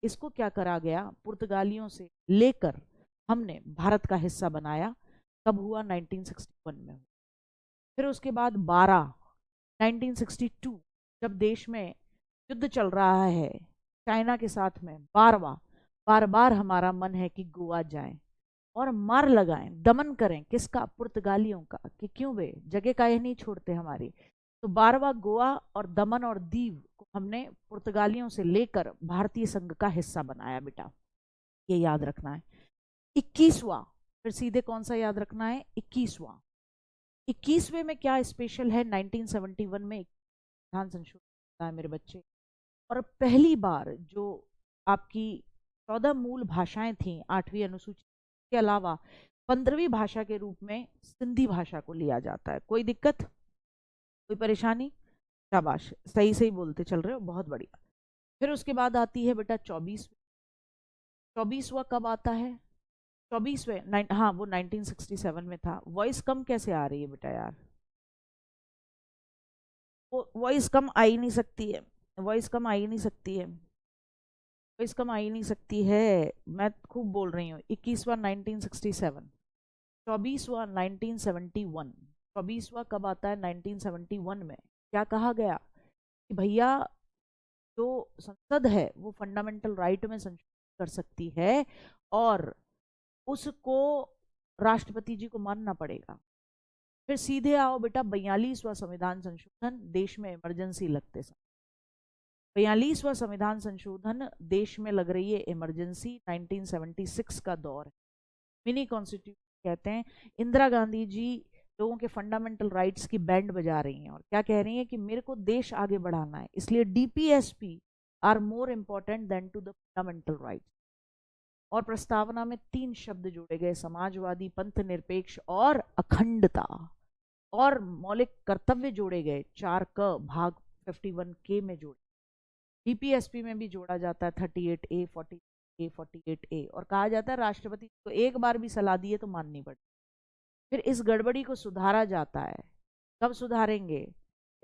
इसको क्या करा गया, पुर्तगालियों से लेकर हमने भारत का हिस्सा बनाया, कब हुआ, 1961 में। फिर उसके बाद 12 1962, जब देश में युद्ध चल रहा है चाइना के साथ में, 12वां, बार बार हमारा मन है कि गोवा जाएं और मार लगाएं, दमन करें, किसका, पुर्तगालियों का, कि क्यों वे जगह काहे नहीं छोड़ते हमारी, तो 12वां गोवा और दमन और दीव को हमने पुर्तगालियों से लेकर भारतीय संघ का हिस्सा बनाया बेटा, ये याद रखना है। 21वां, फिर सीधे कौन सा याद रखना है, 21वां, 21वें में क्या स्पेशल है? 1971 में संविधान संशोधन होता है मेरे बच्चे, और पहली बार जो आपकी 14 मूल भाषाएं थी 8वीं अनुसूची के अलावा 15वीं भाषा के रूप में सिंधी भाषा को लिया जाता है। कोई दिक्कत, कोई परेशानी? शाबाश, सही सही बोलते चल रहे हो, बहुत बढ़िया। फिर उसके बाद आती है बेटा 24वां कब आता है? 24वें, हाँ वो 1967 में था। वॉइस कम कैसे आ रही है बेटा यार? वो वॉइस कम आ ही नहीं सकती है, वॉइस कम आ ही नहीं सकती है, वॉइस कम आ ही नहीं सकती है। मैं खूब बोल रही हूँ। 21वां 1967, 24वां 1971। 24वां कब आता है? 1971 में। क्या कहा गया कि भैया जो संसद है वो फंडामेंटल राइट में संशोधन कर सकती है और उसको राष्ट्रपति जी को मानना पड़ेगा। फिर सीधे आओ बेटा 42वां संविधान संशोधन, देश में इमरजेंसी लगते समय। 42वां संविधान संशोधन, देश में लग रही है इमरजेंसी, 1976 का दौर है, मिनी कॉन्स्टिट्यूशन कहते हैं। इंदिरा गांधी जी लोगों के फंडामेंटल राइट्स की बैंड बजा रही हैं और क्या कह रही हैं कि मेरे को देश आगे बढ़ाना है, इसलिए DPSP are more important than to the fundamental rights. और प्रस्तावना में 3 शब्द जोड़े गए, समाजवादी, पंथ निरपेक्ष और अखंडता। और मौलिक कर्तव्य जोड़े गए, 4 क भाग 51K में जोड़े। डीपीएसपी में भी जोड़ा जाता है 38A, 40A, 48A, और कहा जाता है राष्ट्रपति को एक बार भी सलाह दी है तो माननी पड़ती। फिर इस गड़बड़ी को सुधारा जाता है। कब सुधारेंगे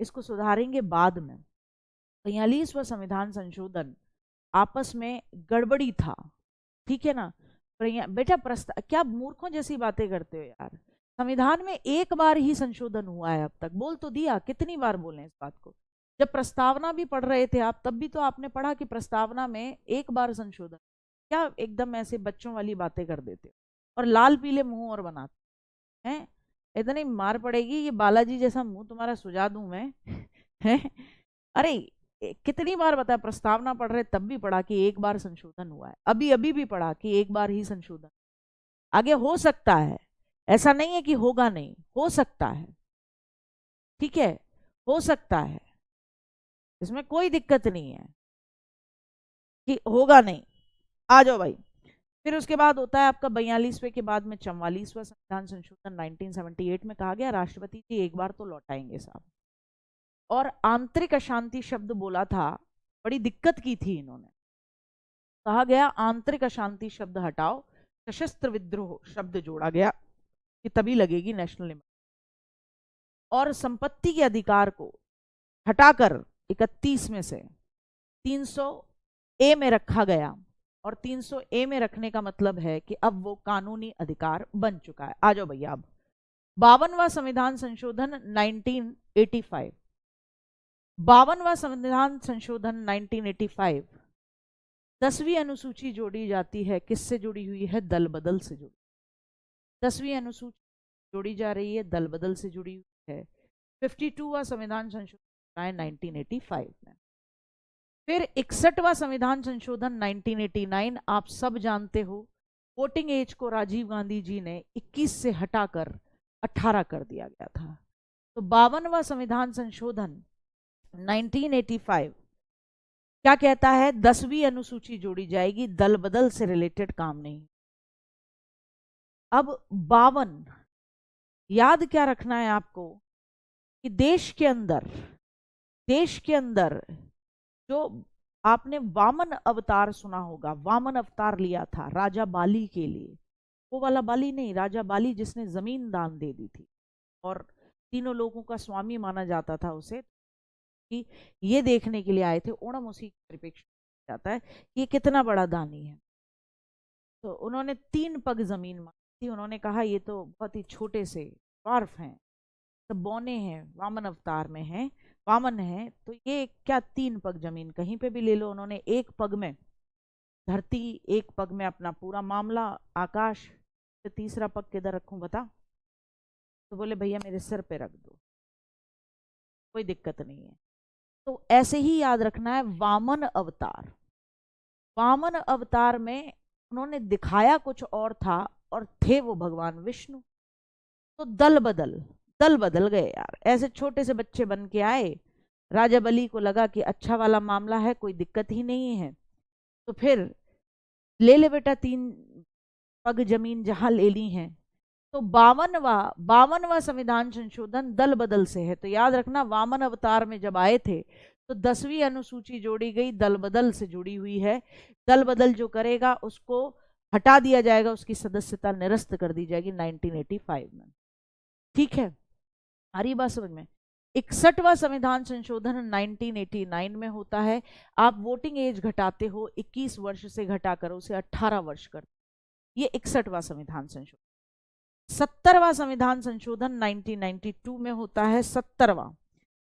इसको? सुधारेंगे बाद में। 42वां संविधान संशोधन आपस में गड़बड़ी था, ठीक है ना बेटा? क्या मूर्खों जैसी बातें करते हो यार? संविधान में एक बार ही संशोधन हुआ है अब तक, बोल तो दिया, कितनी बार बोले इस बात को? जब प्रस्तावना भी पढ़ रहे थे आप तब भी तो आपने पढ़ा कि प्रस्तावना में एक बार संशोधन। क्या एकदम ऐसे बच्चों वाली बातें कर देते और लाल पीले मुंह और बनाते हैं? इतनी मार पड़ेगी, ये बालाजी जैसा मुंह तुम्हारा सुझा दूं मैं हैं? अरे कितनी बार बताया, प्रस्तावना पढ़ रहे तब भी पढ़ा कि एक बार संशोधन हुआ है, अभी अभी भी पढ़ा कि एक बार ही संशोधन। आगे हो सकता है, ऐसा नहीं है कि होगा नहीं, हो सकता है, ठीक है, हो सकता है, इसमें कोई दिक्कत नहीं है कि होगा नहीं। आ जाओ भाई। फिर उसके बाद होता है आपका 42वें के बाद में 44वां संविधान संशोधन, 1978 में कहा गया राष्ट्रपति जी एक बार तो लौटाएंगे साहब। और आंतरिक अशांति शब्द बोला था, बड़ी दिक्कत की थी इन्होंने। कहा गया आंतरिक अशांति शब्द हटाओ, सशस्त्र विद्रोह शब्द जोड़ा गया कि तभी लगेगी नेशनल इमरजेंसी। और संपत्ति के अधिकार को हटाकर 31 में से 300A में रखा गया, और 300A में रखने का मतलब है कि अब वो कानूनी अधिकार बन चुका है। आ जाओ भैया। अब 52वां संविधान संशोधन 1985, 52वां संविधान संशोधन 1985, 10वीं अनुसूची जोड़ी जाती है, किससे जुड़ी हुई है? दल बदल से जुड़ी। 10वीं अनुसूची जोड़ी जा रही है, दल बदल से जुड़ी हुई है। 52वां संविधान संशोधन 1985 में। फिर 61वां संविधान संशोधन 1989, आप सब जानते हो, वोटिंग एज को राजीव गांधी जी ने 21 से हटाकर 18 कर दिया गया था। तो 52वां संविधान संशोधन 1985 क्या कहता है? 10वीं अनुसूची जोड़ी जाएगी, दल बदल से रिलेटेड काम नहीं। अब 52 याद क्या रखना है आपको कि देश के अंदर जो आपने वामन अवतार सुना होगा, वामन अवतार लिया था राजा बाली के लिए, वो वाला बाली नहीं, राजा बाली जिसने जमीन दान दे दी थी और तीनों लोगों का स्वामी माना जाता था उसे, कि ये देखने के लिए आए थे। ओणम उसी परिप्रेक्ष्य में जाता है कि ये कितना बड़ा दानी है। तो उन्होंने 3 पग जमीन मांगी थी। उन्होंने कहा ये तो बहुत ही छोटे से वार्फ हैं, तो बौने हैं, वामन अवतार में हैं, वामन है, तो ये क्या 3 पग जमीन कहीं पे भी ले लो। उन्होंने एक पग में धरती, एक पग में अपना पूरा मामला आकाश, तो तीसरा पग किधर रखूं बता? तो बोले भैया मेरे सिर पे रख दो, कोई दिक्कत नहीं है। तो ऐसे ही याद रखना है, वामन अवतार, वामन अवतार में उन्होंने दिखाया कुछ और था और थे वो भगवान विष्णु। तो दल बदल, दल बदल गए यार, ऐसे छोटे से बच्चे बन के आए। राजा बली को लगा कि अच्छा वाला मामला है, कोई दिक्कत ही नहीं है, तो फिर ले ले बेटा 3 पग जमीन जहां ले ली है। तो 52वां संविधान संशोधन दल बदल से है। तो याद रखना, वामन अवतार में जब आए थे तो 10वीं अनुसूची जोड़ी गई, दल बदल से जुड़ी हुई है। दल बदल जो करेगा उसको हटा दिया जाएगा, उसकी सदस्यता निरस्त कर दी जाएगी 1985 में। ठीक है, आ रही बात समझ में। 61वां संविधान संशोधन 1989 में होता है। आप वोटिंग एज घटाते हो, 21 वर्ष से घटाकर उसे 18 वर्ष कर, ये 61वां संविधान संशोधन। 70वां संविधान संशोधन 1992 में होता है।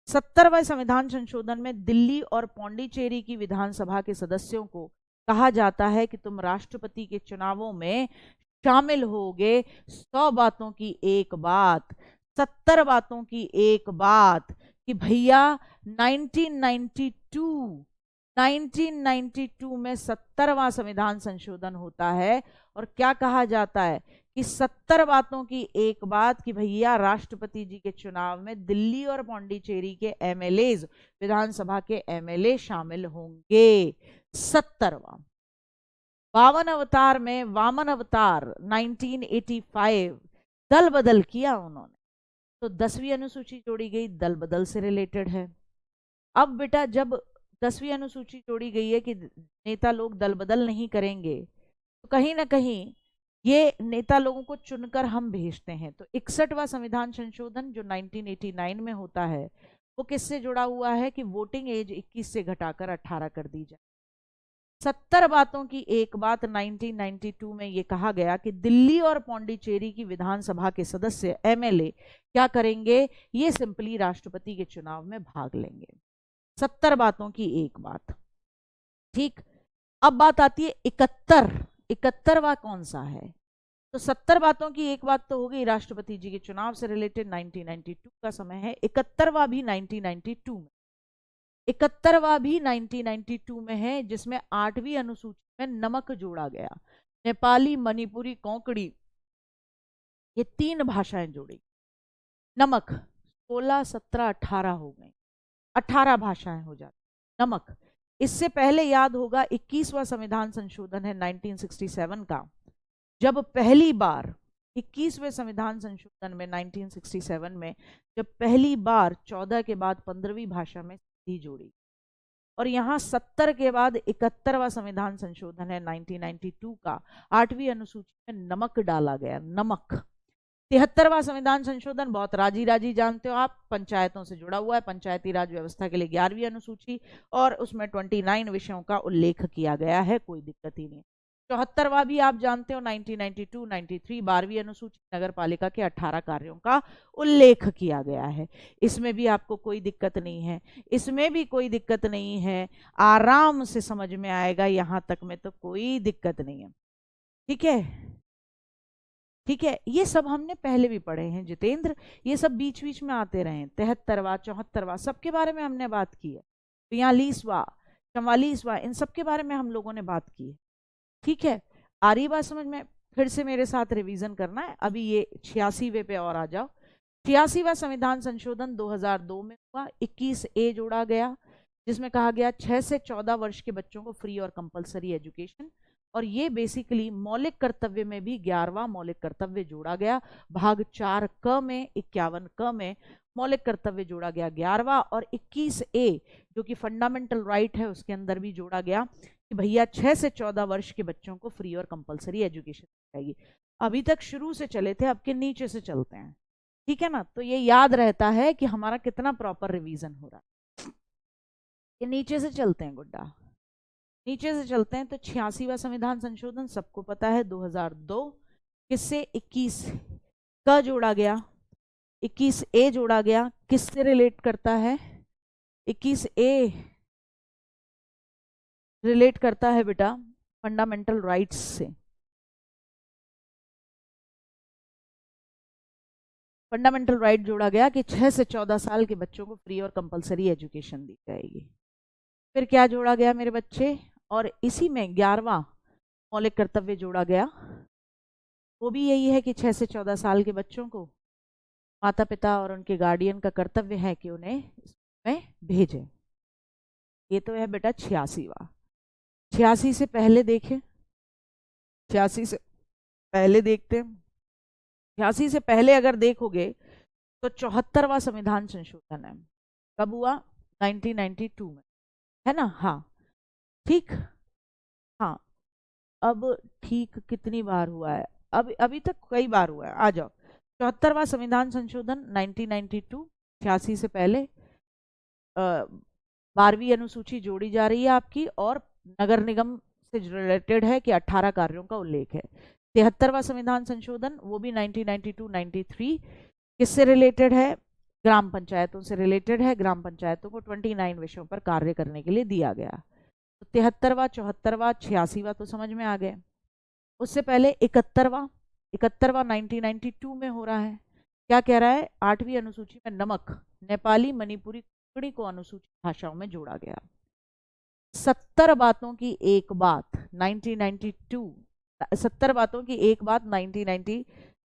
70वां संविधान संशोधन में दिल्ली और पौंडीचेरी की विधानसभा के सदस्यों को कहा जाता है कि तुम राष्ट्रपति के चुनावों में शामिल होगे 100 बातों की एक बात, 70 बातों की एक बात, कि भैया 1992 में 70वां संविधान संशोधन होता है और क्या कहा जाता है कि 70 बातों की एक बात, कि भैया राष्ट्रपति जी के चुनाव में दिल्ली और पौंडीचेरी के एमएलएज, विधानसभा के एमएलए शामिल होंगे। 70वां। 52 अवतार में वामन अवतार 1985 दल बदल किया उन्होंने, तो 10वीं अनुसूची जोड़ी गई, दल बदल से रिलेटेड है। अब बेटा जब 10वीं अनुसूची जोड़ी गई है कि नेता लोग दल बदल नहीं करेंगे, तो कहीं ना कहीं ये नेता लोगों को चुनकर हम भेजते हैं। तो 61वां संविधान संशोधन जो 1989 में होता है वो किससे जुड़ा हुआ है कि वोटिंग एज 21 से घटाकर 18 कर दी जाए। 70 बातों की एक बात 1992 में ये कहा गया कि दिल्ली और पौंडीचेरी की विधानसभा के सदस्य एमएलए क्या करेंगे, ये सिंपली राष्ट्रपति के चुनाव में भाग लेंगे। 70 बातों की एक बात। ठीक, अब बात आती है 71वां कौन सा है। तो 70 बातों की एक बात तो हो गई राष्ट्रपति जी के चुनाव से रिलेटेड, 1992 का समय है। 71वां भी 1992 में, 71वां भी 1992 में है, जिसमें 8वीं अनुसूची में नमक जोड़ा गया। नेपाली, मणिपुरी, कोंकणी, ये 3 भाषाएं जोड़ी। नमक 16, 17, 18 हो गई, 18 भाषाएं हो जाती नमक। इससे पहले याद होगा 21वां संविधान संशोधन है 1967 का, जब पहली बार 21वें संविधान संशोधन में 1967 में जब पहली बार 14 के बाद 15वीं भाषा में सिंधी जोड़ी। और यहाँ 70 के बाद 71वां संविधान संशोधन है 1992 का, 8वीं अनुसूची में नमक डाला गया, नमक। 73वां संविधान संशोधन बहुत राजी राजी जानते हो आप, पंचायतों से जुड़ा हुआ है, पंचायती राज व्यवस्था के लिए 11वीं अनुसूची, और उसमें 29 विषयों का उल्लेख किया गया है, कोई दिक्कत ही नहीं। 74वां भी आप जानते हो 1992, 93 12वीं अनुसूची, नगर पालिका के 18 कार्यों का उल्लेख किया गया है। इसमें भी आपको कोई दिक्कत नहीं है, इसमें भी कोई दिक्कत नहीं है, आराम से समझ में आएगा, यहां तक में तो कोई दिक्कत नहीं है। ठीक है, ठीक है, ये सब हमने पहले भी पढ़े हैं जितेंद्र, ये सब बीच बीच में आते रहे। 73वां, 74वां, सबके बारे में हमने बात की है। 42वां, 44वां, इन सब के बारे में हम लोगों ने बात की है। ठीक है, आ रही बात समझ में। फिर से मेरे साथ रिवीजन करना है। अभी ये 86वें पे और आ जाओ। 86वां संविधान संशोधन 2002 में हुआ। 21A जोड़ा गया, जिसमें कहा गया 6 से 14 वर्ष के बच्चों को फ्री और कंपलसरी एजुकेशन। और ये बेसिकली मौलिक कर्तव्य में भी 11वां मौलिक कर्तव्य जोड़ा गया। भाग 4 क में, 51 क में मौलिक कर्तव्य जोड़ा गया 11वां, और 21A जो कि फंडामेंटल राइट है उसके अंदर भी जोड़ा गया कि भैया 6 से 14 वर्ष के बच्चों को फ्री और कंपलसरी एजुकेशन जाएगी। अभी तक शुरू से चले थे, अब के नीचे से चलते हैं। ठीक है ना, तो ये याद रहता है कि हमारा कितना प्रॉपर रिवीजन हो रहा है। ये नीचे से चलते हैं गुड्डा, नीचे से चलते हैं। तो 86वां संविधान संशोधन सबको पता है 2002, किससे 21 का जोड़ा गया, 21A जोड़ा गया। किससे रिलेट करता है 21A? रिलेट करता है बेटा फंडामेंटल राइट्स से। फंडामेंटल राइट जोड़ा गया कि 6 से 14 साल के बच्चों को फ्री और कंपलसरी एजुकेशन दी जाएगी। फिर क्या जोड़ा गया मेरे बच्चे, और इसी में 11वां मौलिक कर्तव्य जोड़ा गया, वो भी यही है कि 6 से 14 साल के बच्चों को माता पिता और उनके गार्डियन का कर्तव्य है कि उन्हें इसमें भेजें। ये तो है बेटा 86वां। 86 से पहले देखें, 86 से पहले देखते हैं। 86 से पहले अगर देखोगे तो 74वां संविधान संशोधन है। कब हुआ? 1992 में, है ना? हाँ ठीक। हाँ अब ठीक कितनी बार हुआ है? अब अभी तक कई बार हुआ है। आ जाओ, 74वां संविधान संशोधन 1992, 86 से पहले 12वीं अनुसूची जोड़ी जा रही है आपकी, और नगर निगम से रिलेटेड है कि 18 कार्यों का उल्लेख है। 73वां संविधान संशोधन वो भी 1992-93 किससे रिलेटेड है? ग्राम पंचायतों से रिलेटेड है। ग्राम पंचायतों को 29 विषयों पर कार्य करने के लिए दिया गया। तो 73वां, 74वां, 86वां तो समझ में आ गए। उससे पहले 71वां 1992 में हो रहा है। क्या कह रहा है? 8वीं अनुसूची में नमक, नेपाली, मणिपुरी, कोंकणी को अनुसूचित भाषाओं में जोड़ा गया। 70 बातों की एक बात 1992, 70 बातों की एक बात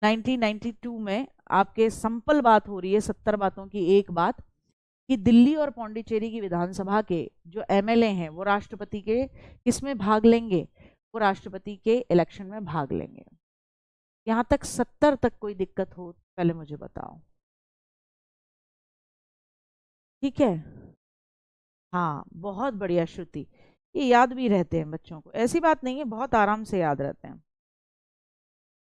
1992 में आपके संपल बात हो रही है। 70 बातों की एक बात कि दिल्ली और पौंडीचेरी की विधानसभा के जो एमएलए हैं वो राष्ट्रपति के किसमें भाग लेंगे? वो राष्ट्रपति के इलेक्शन में भाग लेंगे। यहां तक 70 तक कोई दिक्कत हो पहले मुझे बताओ। ठीक है, हाँ बहुत बढ़िया श्रुति, ये याद भी रहते हैं बच्चों को, ऐसी बात नहीं है, बहुत आराम से याद रहते हैं,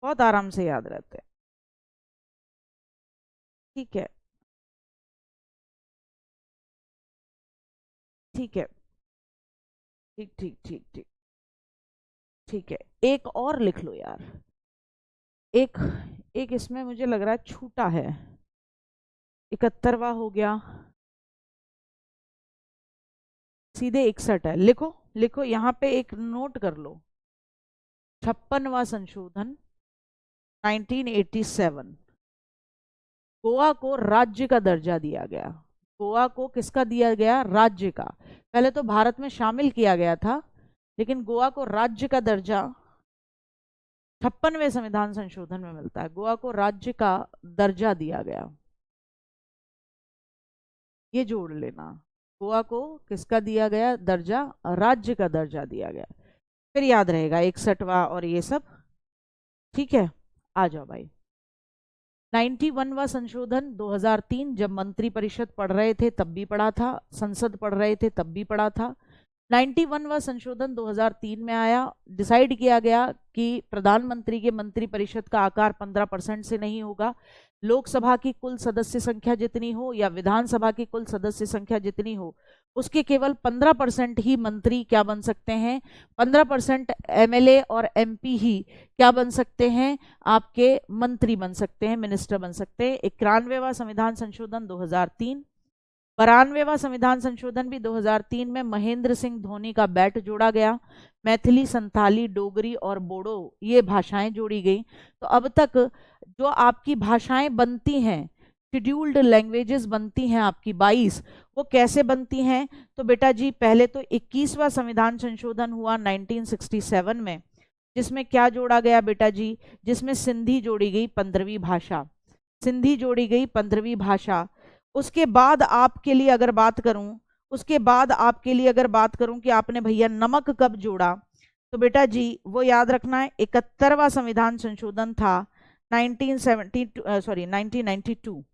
बहुत आराम से याद रहते हैं। ठीक है, ठीक है, ठीक ठीक ठीक ठीक ठीक है। एक और लिख लो यार, एक एक इसमें मुझे लग रहा है छूटा है। 71वां हो गया, सीधे 61 है। लिखो लिखो, यहाँ पे एक नोट कर लो। 56वां संशोधन 1987, गोवा को राज्य का दर्जा दिया गया। गोवा को किसका दिया गया? राज्य का। पहले तो भारत में शामिल किया गया था, लेकिन गोवा को राज्य का दर्जा 56वें संविधान संशोधन में मिलता है। गोवा को राज्य का दर्जा दिया गया, ये जोड़ लेना। गोवा को किसका दिया गया दर्जा? राज्य का दर्जा दिया गया। फिर याद रहेगा 61वां और ये सब। ठीक है, आ जाओ भाई। 91वां संशोधन 2003, जब मंत्री परिषद पढ़ रहे थे तब भी पढ़ा था, संसद पढ़ रहे थे तब भी पढ़ा था। 91वां संशोधन 2003 में आया। डिसाइड किया गया कि प्रधानमंत्री के मंत्री परिषद का आकार 15% से नहीं होगा। लोकसभा की कुल सदस्य संख्या जितनी हो या विधानसभा की कुल सदस्य संख्या जितनी हो, उसके केवल 15% ही मंत्री क्या बन सकते हैं? 15% एमएलए और एमपी ही क्या बन सकते हैं? आपके मंत्री बन सकते हैं, मिनिस्टर बन सकते हैं। 91वां संविधान संशोधन 2003। 92वां संविधान संशोधन भी 2003 में महेंद्र सिंह धोनी का बैट जोड़ा गया। मैथिली, संथाली, डोगरी और बोडो ये भाषाएं जोड़ी गई। तो अब तक जो आपकी भाषाएं बनती हैं, शेड्यूल्ड लैंग्वेजेस बनती हैं आपकी 22, वो कैसे बनती हैं? तो बेटा जी पहले तो 21वां संविधान संशोधन हुआ 1967 में, जिसमें क्या जोड़ा गया बेटा जी? जिसमें सिंधी जोड़ी गई 15वीं भाषा, सिंधी जोड़ी गई 15वीं भाषा। उसके बाद आपके लिए अगर बात करूं, उसके बाद आपके लिए अगर बात करूं कि आपने भैया नमक कब जोड़ा, तो बेटा जी वो याद रखना है 71वां संविधान संशोधन था 1992।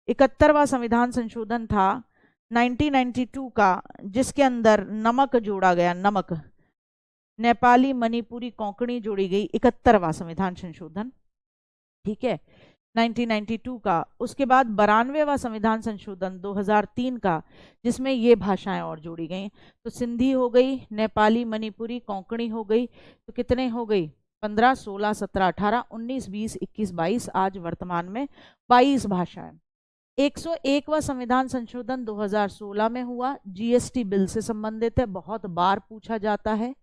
71वां संविधान संशोधन था 1992 का, जिसके अंदर नमक जोड़ा गया। नमक, नेपाली, मणिपुरी, कोंकणी जोड़ी गई। 71वां संविधान संशोधन, ठीक है, 1992 का। उसके बाद 92वां संविधान संशोधन 2003 का, जिसमें ये भाषाएं और जोड़ी गई। तो सिंधी हो गई, नेपाली, मणिपुरी, कोंकणी हो गई। तो कितने हो गई? 15, 16, 17, 18, 19, 20, 21, 22, आज वर्तमान में 22 भाषाएं। 101वां संविधान संशोधन 2016 में हुआ, जीएसटी बिल से संबंधित है, बहुत बार पूछा जाता है।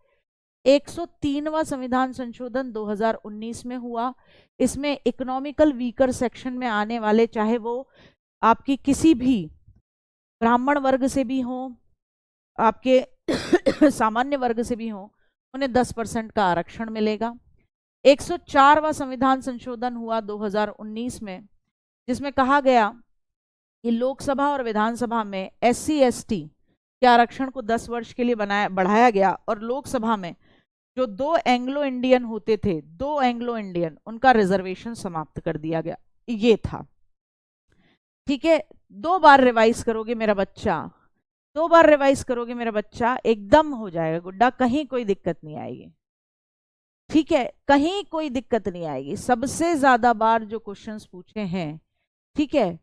103वां संविधान संशोधन 2019 में हुआ। इसमें इकोनॉमिकल वीकर सेक्शन में आने वाले, चाहे वो आपकी किसी भी ब्राह्मण वर्ग से भी हो, आपके सामान्य वर्ग से भी हो, उन्हें 10% का आरक्षण मिलेगा। 104वां संविधान संशोधन हुआ 2019 में, जिसमें कहा गया कि लोकसभा और विधानसभा में SC/ST के आरक्षण को 10 वर्ष के लिए बढ़ाया गया, और लोकसभा में जो 2 एंग्लो इंडियन होते थे, 2 एंग्लो इंडियन, उनका रिजर्वेशन समाप्त कर दिया गया। ये था। ठीक है, 2 बार रिवाइज करोगे मेरा बच्चा, 2 बार रिवाइज करोगे मेरा बच्चा, एकदम हो जाएगा गुड्डा, कहीं कोई दिक्कत नहीं आएगी। ठीक है, कहीं कोई दिक्कत नहीं आएगी। सबसे ज्यादा बार जो क्वेश्चंस पूछे हैं, ठीक है,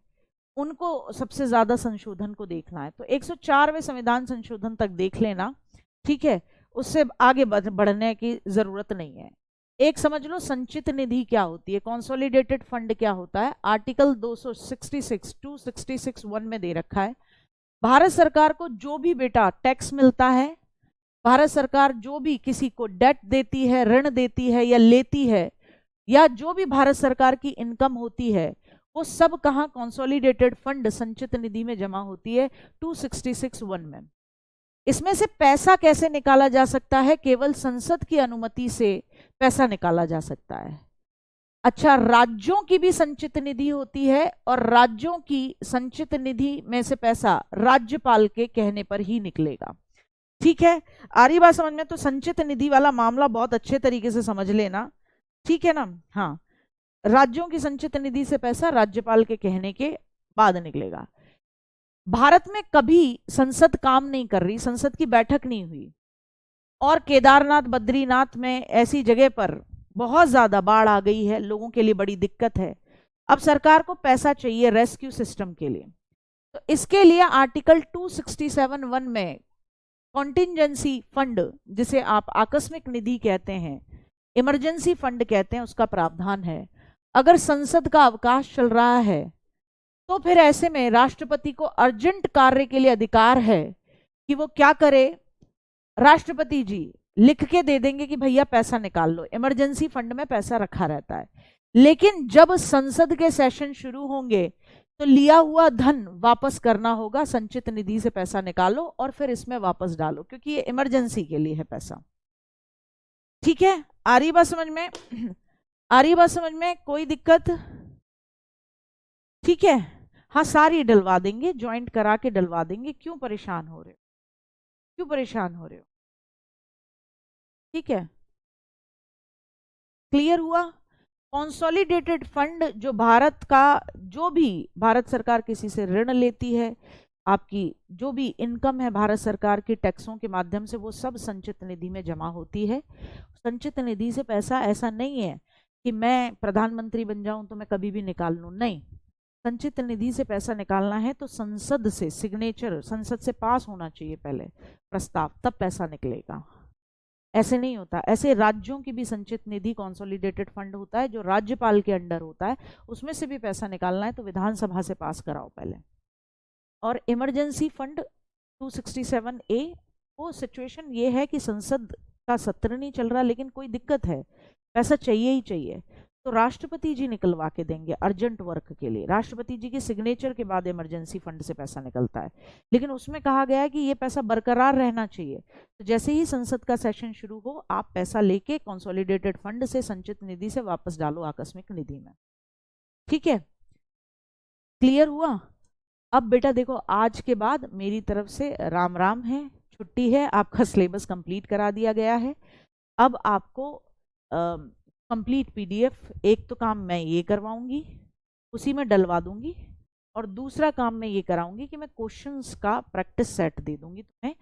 उनको सबसे ज्यादा संशोधन को देखना है, तो 104वें संविधान संशोधन तक देख लेना। ठीक है, उससे आगे बढ़ने की जरूरत नहीं है। एक समझ लो संचित निधि क्या होती है, कंसोलिडेटेड फंड क्या होता है। आर्टिकल 266 में दे रखा है, भारत सरकार को जो भी बेटा टैक्स मिलता है, भारत सरकार जो भी किसी को डेट देती है, ऋण देती है या लेती है, या जो भी भारत सरकार की इनकम होती है, वो सब कहाँ कंसोलिडेटेड फंड संचित निधि में जमा होती है, 266(1) में। इसमें से पैसा कैसे निकाला जा सकता है, केवल संसद की अनुमति से पैसा निकाला जा सकता है। अच्छा, राज्यों की भी संचित निधि होती है, और राज्यों की संचित निधि में से पैसा राज्यपाल के कहने पर ही निकलेगा। ठीक है, आ रही बात समझ में? तो संचित निधि वाला मामला बहुत अच्छे तरीके से समझ लेना। ठीक है ना? हाँ, राज्यों की संचित निधि से पैसा राज्यपाल के कहने के बाद निकलेगा। भारत में कभी संसद काम नहीं कर रही, संसद की बैठक नहीं हुई, और केदारनाथ बद्रीनाथ में ऐसी जगह पर बहुत ज्यादा बाढ़ आ गई है, लोगों के लिए बड़ी दिक्कत है। अब सरकार को पैसा चाहिए रेस्क्यू सिस्टम के लिए, तो इसके लिए आर्टिकल 267(1) में कॉन्टिंजेंसी फंड, जिसे आप आकस्मिक निधि कहते हैं, इमरजेंसी फंड कहते हैं, उसका प्रावधान है। अगर संसद का अवकाश चल रहा है तो फिर ऐसे में राष्ट्रपति को अर्जेंट कार्य के लिए अधिकार है कि वो क्या करे, राष्ट्रपति जी लिख के दे देंगे कि भैया पैसा निकाल लो, इमरजेंसी फंड में पैसा रखा रहता है। लेकिन जब संसद के सेशन शुरू होंगे तो लिया हुआ धन वापस करना होगा, संचित निधि से पैसा निकालो और फिर इसमें वापस डालो, क्योंकि ये इमरजेंसी के लिए है पैसा। ठीक है, आ रही बात समझ में? आ रही बात समझ में? कोई दिक्कत? ठीक है, हाँ, सारी डलवा देंगे, ज्वाइंट करा के डलवा देंगे। क्यों परेशान हो रहे हो, क्यों परेशान हो रहे हो? ठीक है, क्लियर हुआ? कंसोलिडेटेड फंड जो भारत का, जो भी भारत सरकार किसी से ऋण लेती है, आपकी जो भी इनकम है भारत सरकार की टैक्सों के माध्यम से, वो सब संचित निधि में जमा होती है। संचित निधि से पैसा ऐसा नहीं है कि मैं प्रधानमंत्री बन जाऊं तो मैं कभी भी निकाल लूं, नहीं। संचित निधि से पैसा निकालना है तो संसद से सिग्नेचर, संसद से पास होना चाहिए पहले प्रस्ताव, तब पैसा निकलेगा। ऐसे नहीं होता। ऐसे राज्यों की भी संचित निधि कंसोलिडेटेड फंड होता है जो राज्यपाल के अंडर होता है, उसमें से भी पैसा निकालना है तो विधानसभा से पास कराओ पहले। और इमरजेंसी फंड 267(a), वो सिचुएशन ये है कि संसद का सत्र नहीं चल रहा लेकिन कोई दिक्कत है, पैसा चाहिए ही चाहिए, तो राष्ट्रपति जी निकलवा के देंगे अर्जेंट वर्क के लिए। राष्ट्रपति जी के सिग्नेचर के बाद इमरजेंसी फंड से पैसा निकलता है, लेकिन उसमें कहा गया है कि ये पैसा बरकरार रहना चाहिए। तो जैसे ही संसद का सेशन शुरू हो, आप पैसा लेके कंसोलिडेटेड फंड से संचित निधि से वापस डालो आकस्मिक निधि में। ठीक है, क्लियर हुआ? अब बेटा देखो, आज के बाद मेरी तरफ से राम राम है, छुट्टी है, आपका सिलेबस कंप्लीट करा दिया गया है। अब आपको कंप्लीट पीडीएफ, एक तो काम मैं ये करवाऊंगी, उसी में डलवा दूंगी, और दूसरा काम मैं ये कराऊंगी कि मैं क्वेश्चंस का प्रैक्टिस सेट दे दूंगी तुम्हें,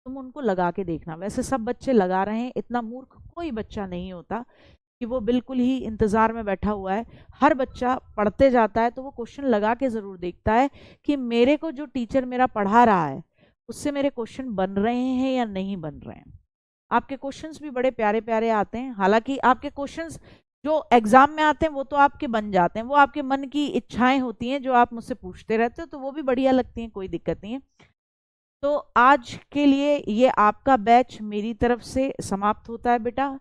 तुम उनको लगा के देखना। वैसे सब बच्चे लगा रहे हैं, इतना मूर्ख कोई बच्चा नहीं होता कि वो बिल्कुल ही इंतजार में बैठा हुआ है। हर बच्चा पढ़ते जाता है तो वो क्वेश्चन लगा के जरूर देखता है कि मेरे को जो टीचर मेरा पढ़ा रहा है उससे मेरे क्वेश्चन बन रहे हैं या नहीं बन रहे हैं। आपके क्वेश्चंस भी बड़े प्यारे प्यारे आते हैं, हालांकि आपके क्वेश्चंस जो एग्जाम में आते हैं वो तो आपके बन जाते हैं, वो आपके मन की इच्छाएं होती हैं जो आप मुझसे पूछते रहते हो, तो वो भी बढ़िया लगती हैं, कोई दिक्कत नहीं है। तो आज के लिए ये आपका बैच मेरी तरफ से समाप्त होता है बेटा।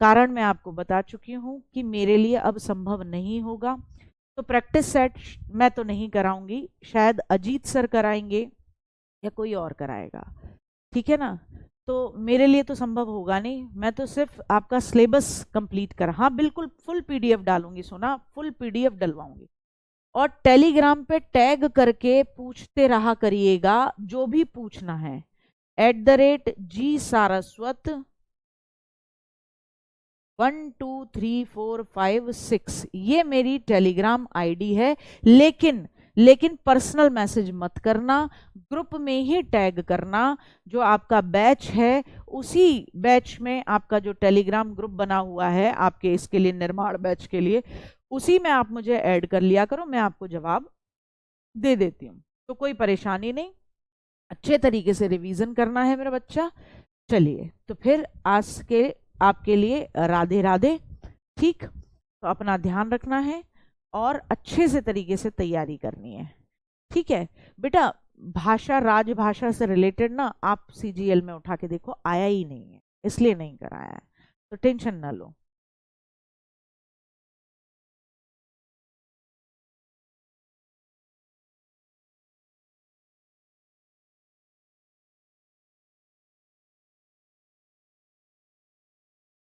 कारण मैं आपको बता चुकी हूँ कि मेरे लिए अब संभव नहीं होगा, तो प्रैक्टिस सेट मैं तो नहीं कराऊंगी, शायद अजीत सर कराएंगे या कोई और कराएगा, ठीक है ना। तो मेरे लिए तो संभव होगा नहीं, मैं तो सिर्फ आपका सिलेबस कंप्लीट कर, हाँ बिल्कुल फुल पीडीएफ डालूंगी, सुना, फुल पीडीएफ डलवाऊंगी, और टेलीग्राम पे टैग करके पूछते रहा करिएगा जो भी पूछना है। @G सारस्वत 12345 ये मेरी टेलीग्राम आईडी है। लेकिन पर्सनल मैसेज मत करना, ग्रुप में ही टैग करना। जो आपका बैच है उसी बैच में, आपका जो टेलीग्राम ग्रुप बना हुआ है आपके इसके लिए, निर्माण बैच के लिए, उसी में आप मुझे ऐड कर लिया करो, मैं आपको जवाब दे देती हूँ। तो कोई परेशानी नहीं, अच्छे तरीके से रिवीजन करना है मेरा बच्चा। चलिए तो फिर आज के आपके लिए राधे राधे। ठीक, तो अपना ध्यान रखना है और अच्छे से तरीके से तैयारी करनी है। ठीक है बेटा, भाषा राजभाषा से रिलेटेड ना आप CGL में उठा के देखो, आया ही नहीं है, इसलिए नहीं कराया है, तो टेंशन ना लो।